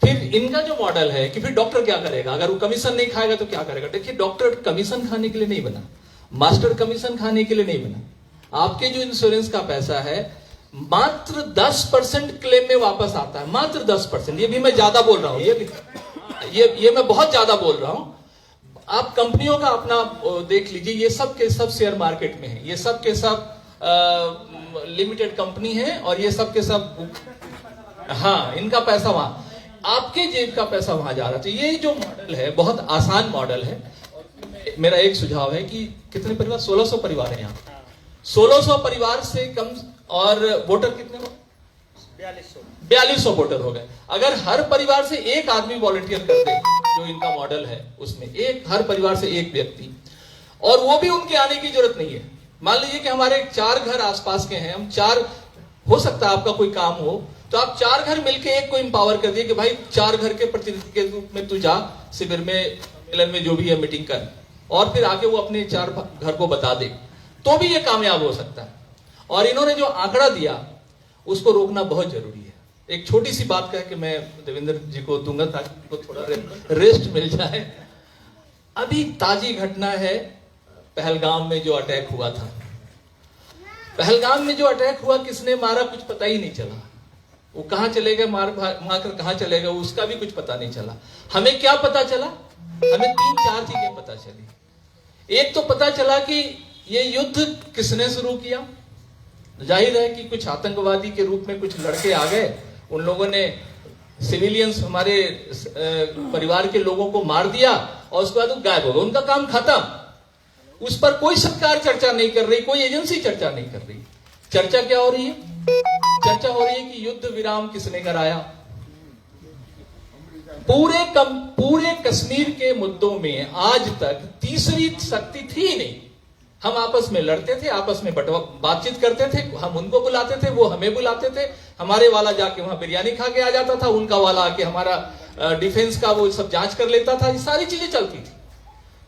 Speaker 4: फिर इनका जो मॉडल है कि फिर डॉक्टर क्या करेगा, अगर वो कमीशन नहीं खाएगा तो क्या करेगा। देखिए, डॉक्टर कमीशन खाने के लिए नहीं बना, मास्टर कमीशन खाने के लिए नहीं बना। आपके जो इंश्योरेंस का पैसा है, मात्र 10% क्लेम में वापस आता है, मात्र 10%। ये भी मैं ज्यादा बोल रहा हूं, ये मैं बहुत ज्यादा बोल रहा हूं। आप कंपनियों का अपना देख लीजिए, ये सब के सब शेयर मार्केट में है, ये सब के सब लिमिटेड कंपनी है, और ये सब के सब, हाँ, इनका पैसा वहां, आपके जेब का पैसा वहां जा रहा है। तो ये जो मॉडल है बहुत आसान मॉडल है। मेरा एक सुझाव है कि कितने परिवार, 1600 परिवार है यहाँ, 1600 परिवार से कम, और वोटर कितने हो, 4200 वोटर हो गए। अगर हर परिवार से एक आदमी वॉलंटियर कर दे, जो इनका मॉडल है उसमें एक, हर परिवार से एक व्यक्ति, और वो भी उनके आने की जरूरत नहीं है। मान लीजिए कि हमारे 4 घर आसपास के हैं, हम 4, हो सकता है आपका कोई काम हो तो आप 4 घर मिलके एक को एम्पावर कर दिए कि भाई 4 घर के प्रतिनिधि के रूप में तू जा शिविर में, मिलन में, जो भी है मीटिंग कर, और फिर आके वो अपने 4 घर को बता दे, तो भी ये कामयाब हो सकता है। और इन्होंने जो आंकड़ा दिया उसको रोकना बहुत जरूरी है। एक छोटी सी बात कह के मैं देवेंद्र जी को दूंगा ताकि उनको थोड़ा रेस्ट मिल जाए। अभी ताजी घटना है पहलगाम में जो अटैक हुआ था। पहलगाम में जो अटैक हुआ, किसने मारा कुछ पता ही नहीं चला। वो कहां चले गए, मार कर कहां चले गए, उसका भी कुछ पता नहीं चला। हमें क्या पता चला, हमें 3-4 चीजें पता चली। एक तो पता चला कि ये युद्ध किसने शुरू किया। जाहिर है कि कुछ आतंकवादी के रूप में कुछ लड़के आ गए, उन लोगों ने सिविलियंस, हमारे परिवार के लोगों को मार दिया, और उसके बाद गायब हो गए, उनका काम खत्म। उस पर कोई सरकार चर्चा नहीं कर रही, कोई एजेंसी चर्चा नहीं कर रही। चर्चा क्या हो रही है, चर्चा हो रही है कि युद्ध विराम किसने कराया। पूरे कश्मीर के मुद्दों में आज तक तीसरी शक्ति थी ही नहीं। हम आपस में लड़ते थे, आपस में बातचीत करते थे, हम उनको बुलाते थे, वो हमें बुलाते थे। हमारे वाला जाके वहां बिरयानी खा के आ जाता था, उनका वाला आके हमारा डिफेंस का वो सब जांच कर लेता था। ये सारी चीजें चलती थी।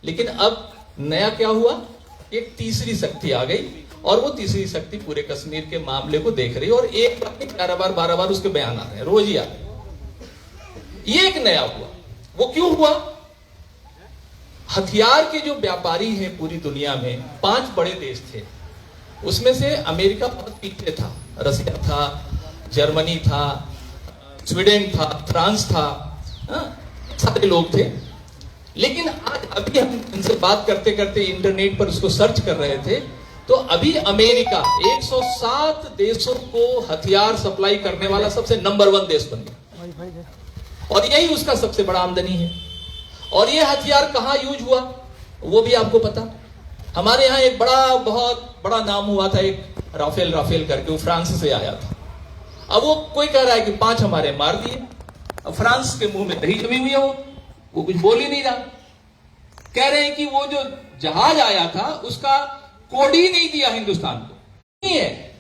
Speaker 4: लेकिन अब नया क्या हुआ, एक तीसरी शक्ति आ गई, और वो तीसरी शक्ति पूरे कश्मीर के मामले को देख रही है, और एक बार 11 बार उसके बयान आ रहे हैं, रोज ही आ रहे हैं। ये एक नया हुआ। वो क्यों हुआ, हथियार के जो व्यापारी हैं पूरी दुनिया में 5 बड़े देश थे। उसमें से अमेरिका बहुत पीछे था, रशिया था, जर्मनी था, स्वीडन था, फ्रांस था, सारे लोग थे। लेकिन आज अभी हम इनसे बात करते करते इंटरनेट पर उसको सर्च कर रहे थे, तो अभी अमेरिका 107 देशों को हथियार सप्लाई करने वाला सबसे नंबर 1 देश बन गया, और यही उसका सबसे बड़ा आमदनी है। और ये हथियार कहां यूज हुआ वो भी आपको पता। हमारे यहाँ एक बहुत बड़ा नाम हुआ था, एक राफेल करके, वो फ्रांस से आया था। अब वो कोई कह रहा है कि 5 हमारे मार दिए। अब फ्रांस के मुंह में दही जमी हुई है, वो कुछ बोल ही नहीं रहा। कह रहे हैं कि वो जो जहाज आया था उसका कोड ही नहीं दिया हिंदुस्तान को, नहीं है।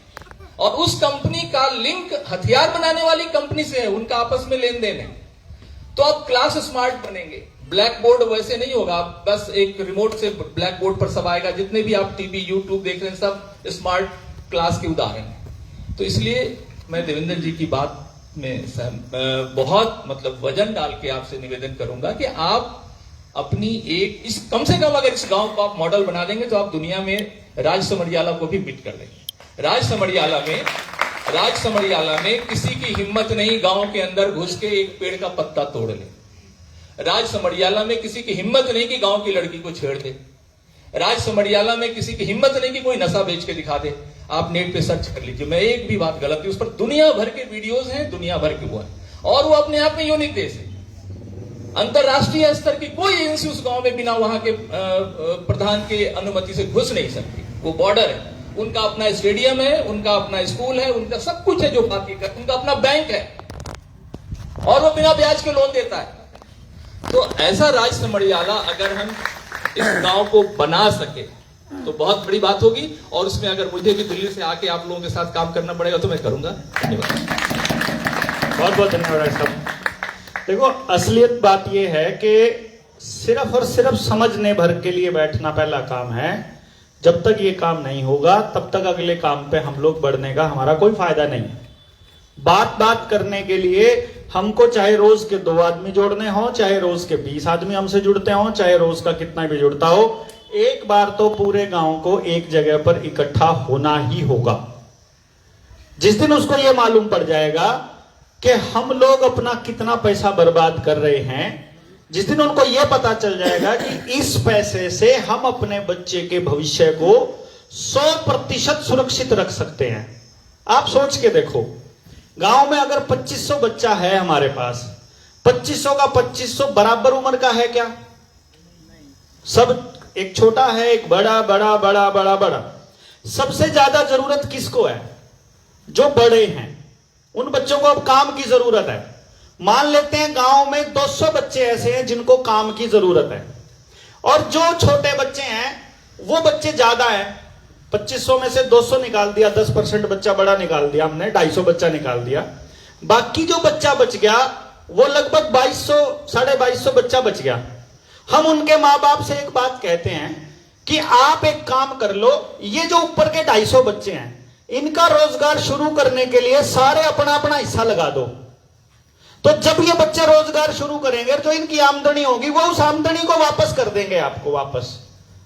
Speaker 4: और उस कंपनी का लिंक हथियार बनाने वाली कंपनी से है, उनका आपस में लेन देन है। तो अब क्लास स्मार्ट बनेंगे। ब्लैक बोर्ड वैसे नहीं होगा, बस एक रिमोट से ब्लैक बोर्ड पर सब आएगा। जितने भी आप टीवी यूट्यूब देख रहे हैं सब स्मार्ट क्लास के उदाहरण हैं। तो इसलिए मैं देवेंद्र जी की बात में बहुत मतलब वजन डाल के आपसे निवेदन करूंगा कि आप अपनी एक इस कम से कम अगर इस गांव को आप मॉडल बना देंगे तो आप दुनिया में राज समरियाला को भी बीट कर देंगे। राज समरियाला में किसी की हिम्मत नहीं गांव के अंदर घुस के एक पेड़ का पत्ता तोड़ ले। राज समरियाला में किसी की हिम्मत नहीं कि गांव की लड़की को छेड़ दे। राज समरियाला में किसी की हिम्मत नहीं कि कोई नशा बेच के दिखा दे। आप नेट पे सर्च कर लीजिए, मैं एक भी बात गलत नहीं, उस पर दुनिया भर के वीडियोस हैं, दुनिया भर के वो है। और वो अपने आप में यूनिक देश है। अंतरराष्ट्रीय स्तर की कोई एजेंसी उस गांव में बिना वहां के प्रधान के अनुमति से घुस नहीं सकती। वो बॉर्डर है, उनका अपना स्टेडियम है, उनका अपना स्कूल है, उनका सब कुछ है जो बाकी का, उनका अपना बैंक है और वो बिना ब्याज के लोन देता है। तो ऐसा राज समरियाला अगर हम इस गांव को बना सके तो बहुत बड़ी बात होगी। और उसमें अगर मुझे भी दिल्ली से आके आप लोगों के साथ काम करना पड़ेगा तो मैं करूंगा। धन्यवाद,
Speaker 1: बहुत बहुत धन्यवाद साहब। देखो, असलियत बात यह है कि सिर्फ और सिर्फ समझने भर के लिए बैठना पहला काम है। जब तक ये काम नहीं होगा तब तक अगले काम पे हम लोग बढ़ने का हमारा कोई फायदा नहीं। बात करने के लिए हमको चाहे रोज के 2 आदमी जोड़ने हो, चाहे रोज के 20 आदमी हमसे जुड़ते हो, चाहे रोज का कितना भी जुड़ता हो, एक बार तो पूरे गांव को एक जगह पर इकट्ठा होना ही होगा। जिस दिन उसको यह मालूम पड़ जाएगा कि हम लोग अपना कितना पैसा बर्बाद कर रहे हैं, जिस दिन उनको यह पता चल जाएगा कि इस पैसे से हम अपने बच्चे के भविष्य को 100% सुरक्षित रख सकते हैं। आप सोच के देखो, गांव में अगर 2500 बच्चा है हमारे पास, 2500 का 2500 बराबर उम्र का है क्या? सब एक छोटा है, एक बड़ा बड़ा बड़ा बड़ा बड़ा। सबसे ज्यादा जरूरत किसको है? जो बड़े हैं, उन बच्चों को अब काम की जरूरत है। मान लेते हैं गांव में 200 बच्चे ऐसे हैं जिनको काम की जरूरत है, और जो छोटे बच्चे हैं वो बच्चे ज्यादा हैं। 2500 में से 200 निकाल दिया, 10% बच्चा बड़ा निकाल दिया हमने, 250 बच्चा निकाल दिया। बाकी जो बच्चा बच गया वो लगभग 2200 2250 बच्चा बच गया। हम उनके माँ बाप से एक बात कहते हैं कि आप एक काम कर लो, ये जो ऊपर के 250 बच्चे हैं इनका रोजगार शुरू करने के लिए सारे अपना अपना हिस्सा लगा दो। तो जब ये बच्चे रोजगार शुरू करेंगे तो इनकी आमदनी होगी, वो उस आमदनी को वापस कर देंगे आपको वापस।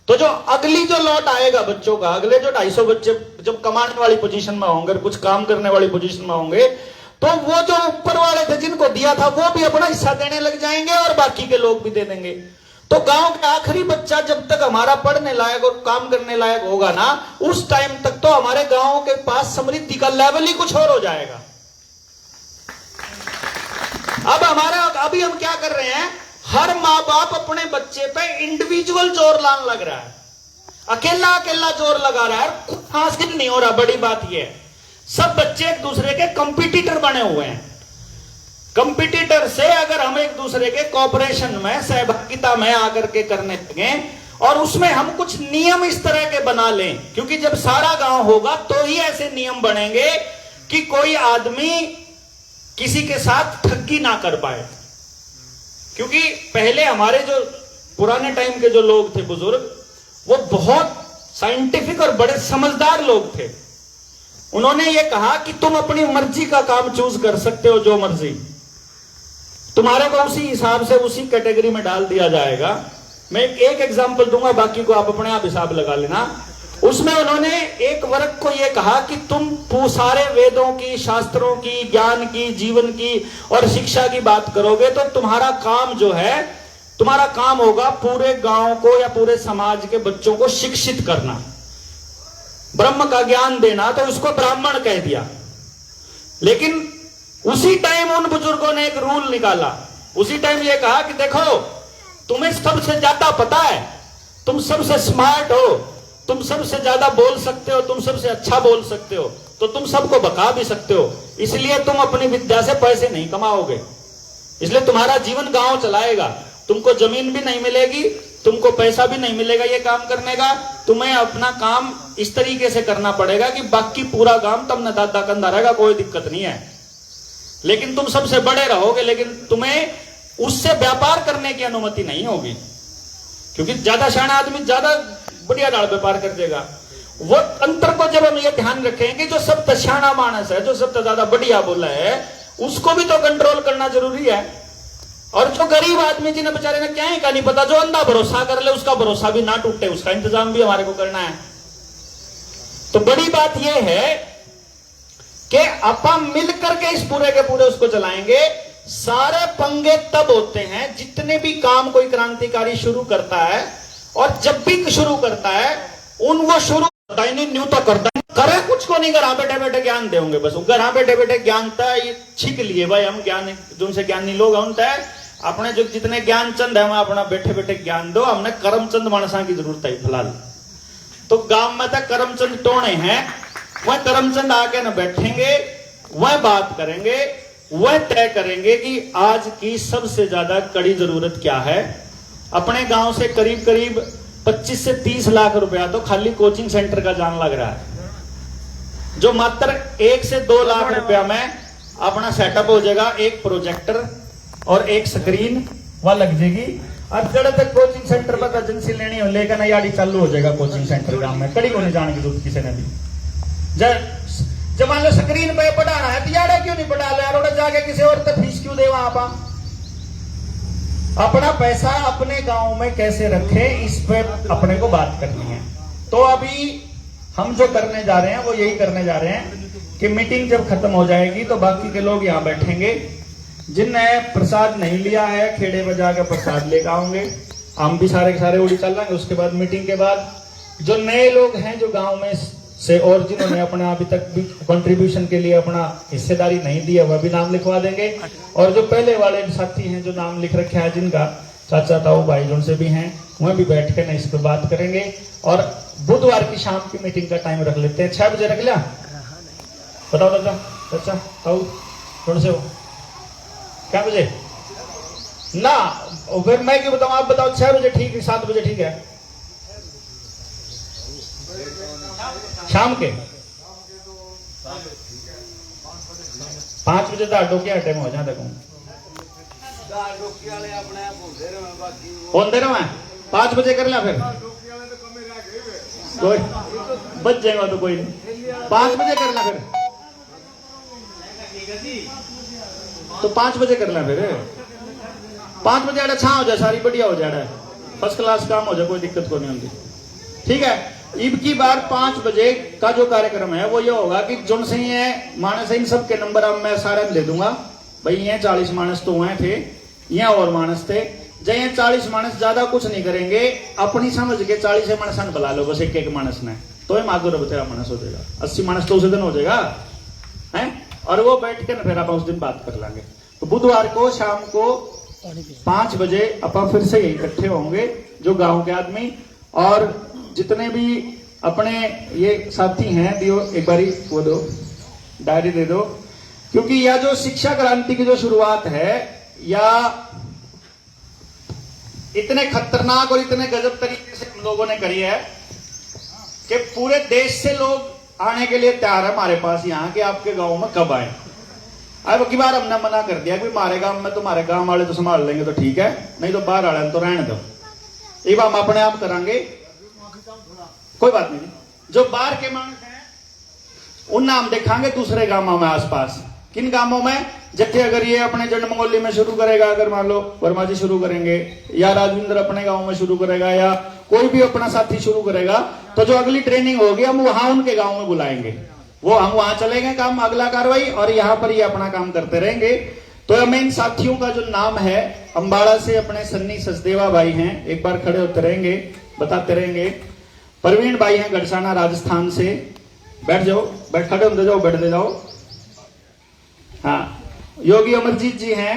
Speaker 1: तो जो अगली जो लॉट आएगा बच्चों का, अगले जो 250 बच्चे जब कमाने वाली पोजीशन में होंगे, कुछ काम करने वाली पोजीशन में होंगे, तो वो जो ऊपर वाले थे जिनको दिया था वो भी अपना हिस्सा देने लग जाएंगे और बाकी के लोग भी दे देंगे। तो गांव का आखिरी बच्चा जब तक हमारा पढ़ने लायक और काम करने लायक होगा ना, उस टाइम तक तो हमारे गांव के पास समृद्धि का लेवल ही कुछ और हो जाएगा। अभी हम क्या कर रहे हैं, हर माँ बाप अपने बच्चे पे इंडिविजुअल जोर लाने लग रहा है, अकेला अकेला जोर लगा रहा है, खुद हासिल नहीं हो रहा। बड़ी बात यह है, सब बच्चे एक दूसरे के कंपटीटर बने हुए हैं। कंपटीटर से अगर हम एक दूसरे के कॉपरेशन में, सहभागिता में आकर के करने लगे और उसमें हम कुछ नियम इस तरह के बना लें, क्योंकि जब सारा गांव होगा तो ही ऐसे नियम बनेंगे कि कोई आदमी किसी के साथ ठगी ना कर पाए। क्योंकि पहले हमारे जो पुराने टाइम के जो लोग थे, बुजुर्ग, वो बहुत साइंटिफिक और बड़े समझदार लोग थे। उन्होंने ये कहा कि तुम अपनी मर्जी का काम चूज कर सकते हो, जो मर्जी, तुम्हारे को उसी हिसाब से उसी कैटेगरी में डाल दिया जाएगा। मैं एक एग्जांपल दूंगा, बाकी को आप अपने आप हिसाब लगा लेना। उसमें उन्होंने एक वर्ग को यह कहा कि तुम सारे वेदों की, शास्त्रों की, ज्ञान की, जीवन की और शिक्षा की बात करोगे तो तुम्हारा काम जो है, तुम्हारा काम होगा पूरे गांव को या पूरे समाज के बच्चों को शिक्षित करना, ब्रह्म का ज्ञान देना। तो उसको ब्राह्मण कह दिया। लेकिन उसी टाइम उन बुजुर्गों ने एक रूल निकाला। उसी टाइम ये कहा कि देखो, तुम्हें सबसे ज्यादा पता है, तुम सबसे स्मार्ट हो, तुम सबसे ज्यादा बोल सकते हो, तुम सबसे अच्छा बोल सकते हो, तो तुम सबको बका भी सकते हो। इसलिए तुम अपनी विद्या से पैसे नहीं कमाओगे, इसलिए तुम्हारा जीवन गांव चलाएगा। तुमको जमीन भी नहीं मिलेगी, तुमको पैसा भी नहीं मिलेगा ये काम करने का, तुम्हें अपना काम इस तरीके से करना पड़ेगा कि बाकी पूरा काम तुमने दादा कंधा रहेगा, कोई दिक्कत नहीं है, लेकिन तुम सबसे बड़े रहोगे, लेकिन तुम्हें उससे व्यापार करने की अनुमति नहीं होगी, क्योंकि ज्यादा शाना आदमी ज्यादा बढ़िया दाल व्यापार कर देगा। वो अंतर को जब हम ये ध्यान रखेंगे, जो सबसे शाना मानस है, जो सबसे ज्यादा बढ़िया बोला है, उसको भी तो कंट्रोल करना जरूरी है। और जो गरीब आदमी जिन्हें बेचारे ने क्या है का नहीं पता, जो अंधा भरोसा कर ले, उसका भरोसा भी ना टूटे, उसका इंतजाम भी हमारे को करना है। तो बड़ी बात यह है कि अपन मिलकर के इस पूरे के पूरे उसको चलाएंगे। सारे पंगे तब होते हैं जितने भी काम कोई क्रांतिकारी शुरू करता है, और जब भी शुरू करता है वो शुरू करता ही नहीं, न्यू तो करता है, करे कुछ को नहीं, घर बैठे बैठे ज्ञान देंगे बस, घर बैठे बैठे ज्ञान था ये छीक लिए भाई हम ज्ञान, जिनसे ज्ञानी लोग होता है अपने जो जितने ज्ञान चंद है वहां अपना बैठे बैठे ज्ञान दो, हमने करमचंद मानसा की जरूरत है फिलहाल। तो गांव में तक करमचंद टोने हैं, वह करमचंद आके न बैठेंगे, वह बात करेंगे, वह तय करेंगे कि आज की सबसे ज्यादा कड़ी जरूरत क्या है। अपने गांव से करीब करीब 25 से 30 लाख रुपया तो खाली कोचिंग सेंटर का जान लग रहा है, जो मात्र 1 से 2 लाख रुपया में अपना सेटअप हो जाएगा, एक प्रोजेक्टर और एक स्क्रीन वह लग जाएगी। अब जड़ तक कोचिंग सेंटर पर एजेंसी लेनी हो, लेकिन यारी चालू हो जाएगा कोचिंग सेंटर गांव में, कड़ी को नहीं जाने की जरूरत किसी ने भी। जब मान लो स्क्रीन पे पढ़ाना है तो यार क्यों नहीं पढ़ा लो यार, और जाके किसी और तो फीस क्यों दे वहां पर। अपना पैसा अपने गांव में कैसे रखे, इस पे अपने को बात करनी है। तो अभी हम जो करने जा रहे हैं वो यही करने जा रहे हैं कि मीटिंग जब खत्म हो जाएगी तो बाकी के लोग यहाँ बैठेंगे, जिनने प्रसाद नहीं लिया है खेड़े में जाकर प्रसाद लेकर आओगे, हम भी सारे के सारे उड़ी चल लेंगे। उसके बाद मीटिंग के बाद जो नए लोग हैं जो गांव में से और जिन्होंने अपना अभी तक भी कंट्रीब्यूशन के लिए अपना हिस्सेदारी नहीं दिया, वह भी नाम लिखवा देंगे। और जो पहले वाले साथी हैं जो नाम लिख रखे हैं, जिनका चाचा ताऊ भाई जोन से भी हैं, वह भी बैठ कर इस पर बात करेंगे। और बुधवार की शाम की मीटिंग का टाइम रख लेते हैं, 6 बजे रख लिया। बताओ दादा चाचा ताऊ कौन से हो, क्या बजे ना, फिर मैं क्यों बताऊं, आप बताओ 6 बजे ठीक है, 7 बजे ठीक है, शाम के 5 बजे तक डोकिया टाइम हो जाता हूँ, 5 बजे कर लिया, फिर कोई बच जाएगा तो कोई नहीं, 5 बजे करना, फिर तो 5 बजे करना, फिर 5 बजे आड़ा छा हो जाए, सारी बढ़िया हो जाए, फर्स्ट क्लास काम हो जाए, कोई दिक्कत को नहीं होती। ठीक है, इब की बार 5 बजे का जो कार्यक्रम है वो ये होगा कि जोन से ये मानस है, इन सब के नंबर अब मैं सारे दे दूंगा भाई। ये 40 मानस तो हुए थे, यहाँ और मानस थे, जब ये 40 मानस ज्यादा कुछ नहीं करेंगे, अपनी समझ के 40 मानस बुला लो बस, एक मानस ने तो मागो बतेरा मानस हो जाएगा, 80 मानस तो उस दिन हो जाएगा है। और वो बैठ के ना फिर आप उस दिन बात कर लेंगे। तो बुधवार को शाम को 5 बजे अपन फिर से इकट्ठे होंगे, जो गांव के आदमी और जितने भी अपने ये साथी हैं, दियो एक बारी वो दो डायरी दे दो, क्योंकि यह जो शिक्षा क्रांति की जो शुरुआत है या इतने खतरनाक और इतने गजब तरीके से हम लोगों ने करी है कि पूरे देश से लोग आने के लिए तैयार है हमारे पास यहाँ कि आपके गांव में कब आए। अब की बार हमने मना कर दिया कि हमारे गांव में तुम्हारे गांव वाले तो संभाल लेंगे तो ठीक है, नहीं तो बाहर वाले तो रहने दो, ये हम अपने आप करांगे, कोई बात नहीं। जो बाहर के मानस हैं उन नाम देखांगे दूसरे गांवों में आसपास। किन गांवों में, जैसे अगर ये अपने जन्मंगोली में शुरू करेगा, अगर मान लो वर्मा जी शुरू करेंगे, या राजविंद्र अपने गांव में शुरू करेगा, या कोई भी अपना साथी शुरू करेगा, तो जो अगली ट्रेनिंग होगी हम वहां उनके गांव में बुलाएंगे, वो हम वहां चलेंगे काम अगला कार्रवाई, और यहाँ पर ये अपना काम करते रहेंगे। तो हमें इन साथियों का जो नाम है, अंबाड़ा से अपने सन्नी सचदेवा भाई हैं, एक बार खड़े होते रहेंगे, बताते रहेंगे। प्रवीण भाई हैं गढ़साना राजस्थान से, बैठ जाओ, बैठ खड़े होते जाओ, बैठते जाओ। हाँ, योगी अमरजीत जी हैं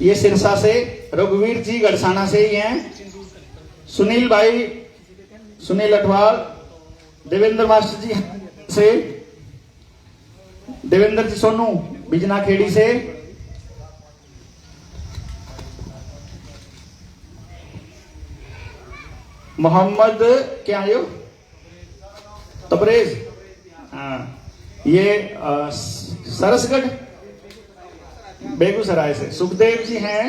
Speaker 1: ये सिरसा से, रघुवीर जी गढ़साना से ही हैं, सुनील भाई सुनील अठवाल, देवेंद्र मास्टर जी से, देवेंद्र जी सोनू बिजना खेड़ी से, मोहम्मद क्या है यो तबरेज, हाँ ये सरसगढ़ बेगूसराय से। सुखदेव जी हैं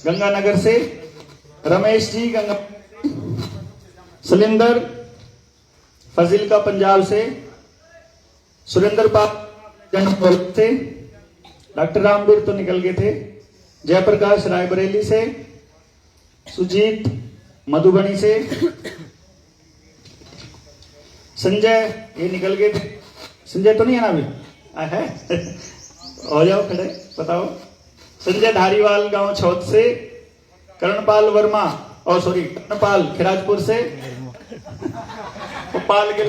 Speaker 1: गंगानगर से। रमेश जी गंगा, सलिंदर फजील का पंजाब से। सुरेंद्र पाल से। डॉक्टर रामवीर तो निकल गए थे। जयप्रकाश रायबरेली से। सुजीत मधुबनी से। संजय ये निकल गए थे। संजय तो नहीं है ना अभी? है हो जाओ खड़े, बताओ। संजय धारीवाल गांव छौत से। कर्णपाल वर्मा और सॉरी कर्णपाल खिराजपुर से। पाल के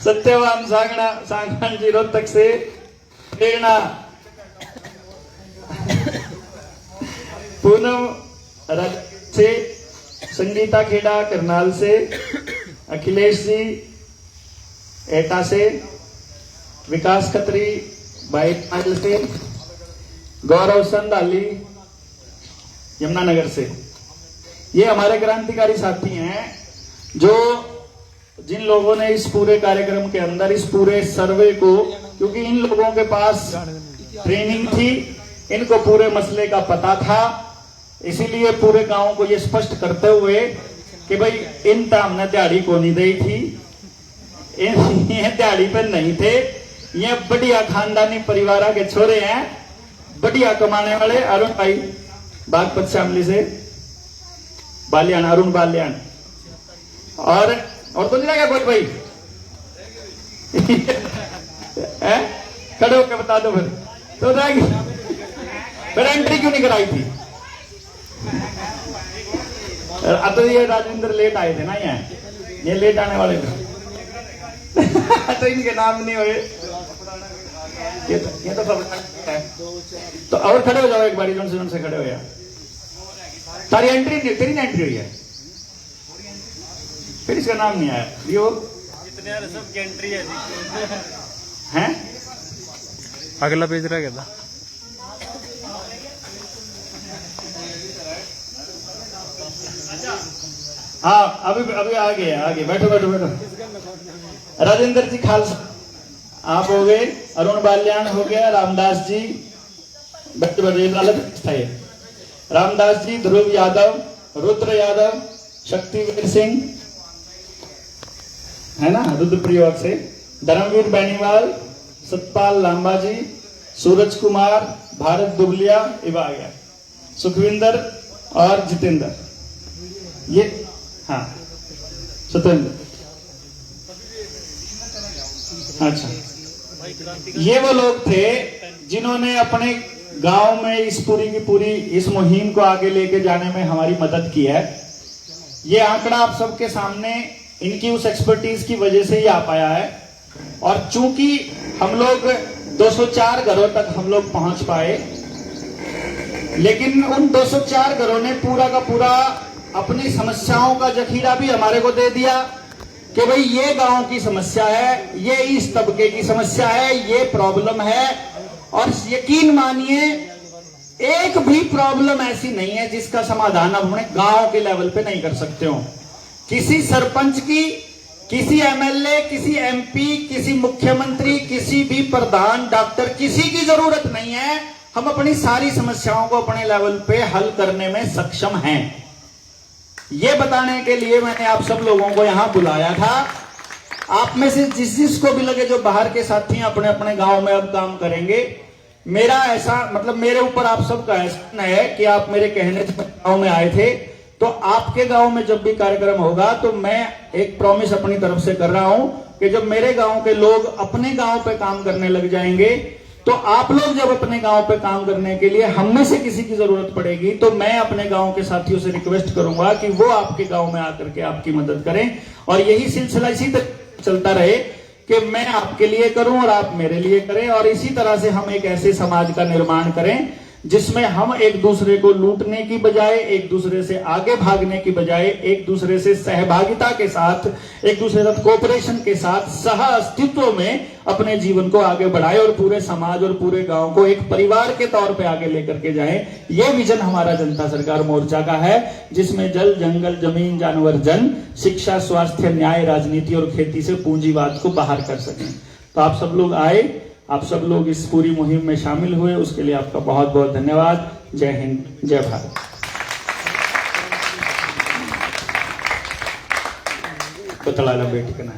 Speaker 1: सत्यवान सांगण जी रोहतक से। प्रेरणा पूनम से। संगीता खेड़ा करनाल से। अखिलेश जी एटा से। विकास खत्री बाइक से। गौरव संदाली यमुनानगर से। ये हमारे क्रांतिकारी साथी हैं जो जिन लोगों ने इस पूरे कार्यक्रम के अंदर इस पूरे सर्वे को, क्योंकि इन लोगों के पास ट्रेनिंग थी, इनको पूरे मसले का पता था, इसीलिए पूरे गांव को ये स्पष्ट करते हुए कि भाई इन हमने दिहाड़ी को नहीं दी थी, ये दिहाड़ी पे नहीं थे, ये बढ़िया खानदानी परिवार के छोरे हैं, बढ़िया कमाने वाले। अरुण भाई बागपत शामली से, बालियान अरुण बालियान, और तो नहीं लगा कोई भाई खड़े होकर बता दो फिर तो रहेगी। फिर एंट्री क्यों नहीं कराई थी? अब तो ये राजेंद्र लेट आए थे ना, यहाँ ये लेट आने वाले थे तो इनके नाम नहीं हुए। ये तो सब है। तो और खड़े हो जाओ एक बारी, जोन से खड़े हो यार। तारी एंट्री नहीं, तेरी ना एंट्री हुई है, फिर इसका नाम नहीं आया। यो
Speaker 5: जितने सब की एंट्री है
Speaker 1: हैं?
Speaker 5: अगला पेज रह गया था।
Speaker 1: हाँ अभी आगे बैठो। राजेंद्र जी खालसा आप हो गए। अरुण बाल्यान हो गया। रामदास जी बैठे अलग था ये। रामदास जी, ध्रुव यादव, रुद्र यादव, शक्तिवीर सिंह है ना रुद्रप्रयोग से। धर्मवीर बेनीवाल, सतपाल लांबा जी, सूरज कुमार, भारत दुबलिया इवा आ गया। सुखविंदर और जितेंद्र, ये हाँ सत्येंद्र, अच्छा ये वो लोग थे जिन्होंने अपने गांव में इस पूरी की पूरी इस मुहिम को आगे लेके जाने में हमारी मदद की है। ये आंकड़ा आप सबके सामने इनकी उस एक्सपर्टीज की वजह से ही आ पाया है। और चूंकि हम लोग 204 घरों तक हम लोग पहुंच पाए, लेकिन उन 204 घरों ने पूरा का पूरा अपनी समस्याओं का जखीरा भी हमारे को दे दिया कि भाई ये गांव की समस्या है, ये इस तबके की समस्या है, ये प्रॉब्लम है। और यकीन मानिए एक भी प्रॉब्लम ऐसी नहीं है जिसका समाधान आप अपने गांव के लेवल पे नहीं कर सकते हो। किसी सरपंच की, किसी एमएलए, किसी एमपी, किसी मुख्यमंत्री, किसी भी प्रधान, डॉक्टर, किसी की जरूरत नहीं है। हम अपनी सारी समस्याओं को अपने लेवल पे हल करने में सक्षम हैं। ये बताने के लिए मैंने आप सब लोगों को यहां बुलाया था। आप में से जिसको भी लगे जो बाहर के साथी अपने अपने गांव में अब काम करेंगे, मेरा ऐसा मतलब मेरे ऊपर आप सबका ऐसा है कि आप मेरे कहने से गांव में आए थे, तो आपके गांव में जब भी कार्यक्रम होगा तो मैं एक प्रॉमिस अपनी तरफ से कर रहा हूं कि जब मेरे गांव के लोग अपने गांव पे काम करने लग जाएंगे, तो आप लोग जब अपने गांव पे काम करने के लिए हम में से किसी की जरूरत पड़ेगी, तो मैं अपने गांव के साथियों से रिक्वेस्ट करूंगा कि वो आपके गांव में आकर के आपकी मदद करें। और यही सिलसिला इसी तरह चलता रहे कि मैं आपके लिए करूं और आप मेरे लिए करें, और इसी तरह से हम एक ऐसे समाज का निर्माण करें जिसमें हम एक दूसरे को लूटने की बजाय, एक दूसरे से आगे भागने की बजाय, एक दूसरे से सहभागिता के साथ, एक दूसरे के साथ कोऑपरेशन के साथ सह अस्तित्व में अपने जीवन को आगे बढ़ाए और पूरे समाज और पूरे गांव को एक परिवार के तौर पे आगे लेकर के जाएं। ये विजन हमारा जनता सरकार मोर्चा का है, जिसमें जल, जंगल, जमीन, जानवर, जन, शिक्षा, स्वास्थ्य, न्याय, राजनीति और खेती से पूंजीवाद को बाहर कर सकें। तो आप सब लोग आए, आप सब लोग इस पूरी मुहिम में शामिल हुए, उसके लिए आपका बहुत बहुत धन्यवाद। जय हिंद, जय भारत। तो तलाला बेटी का ना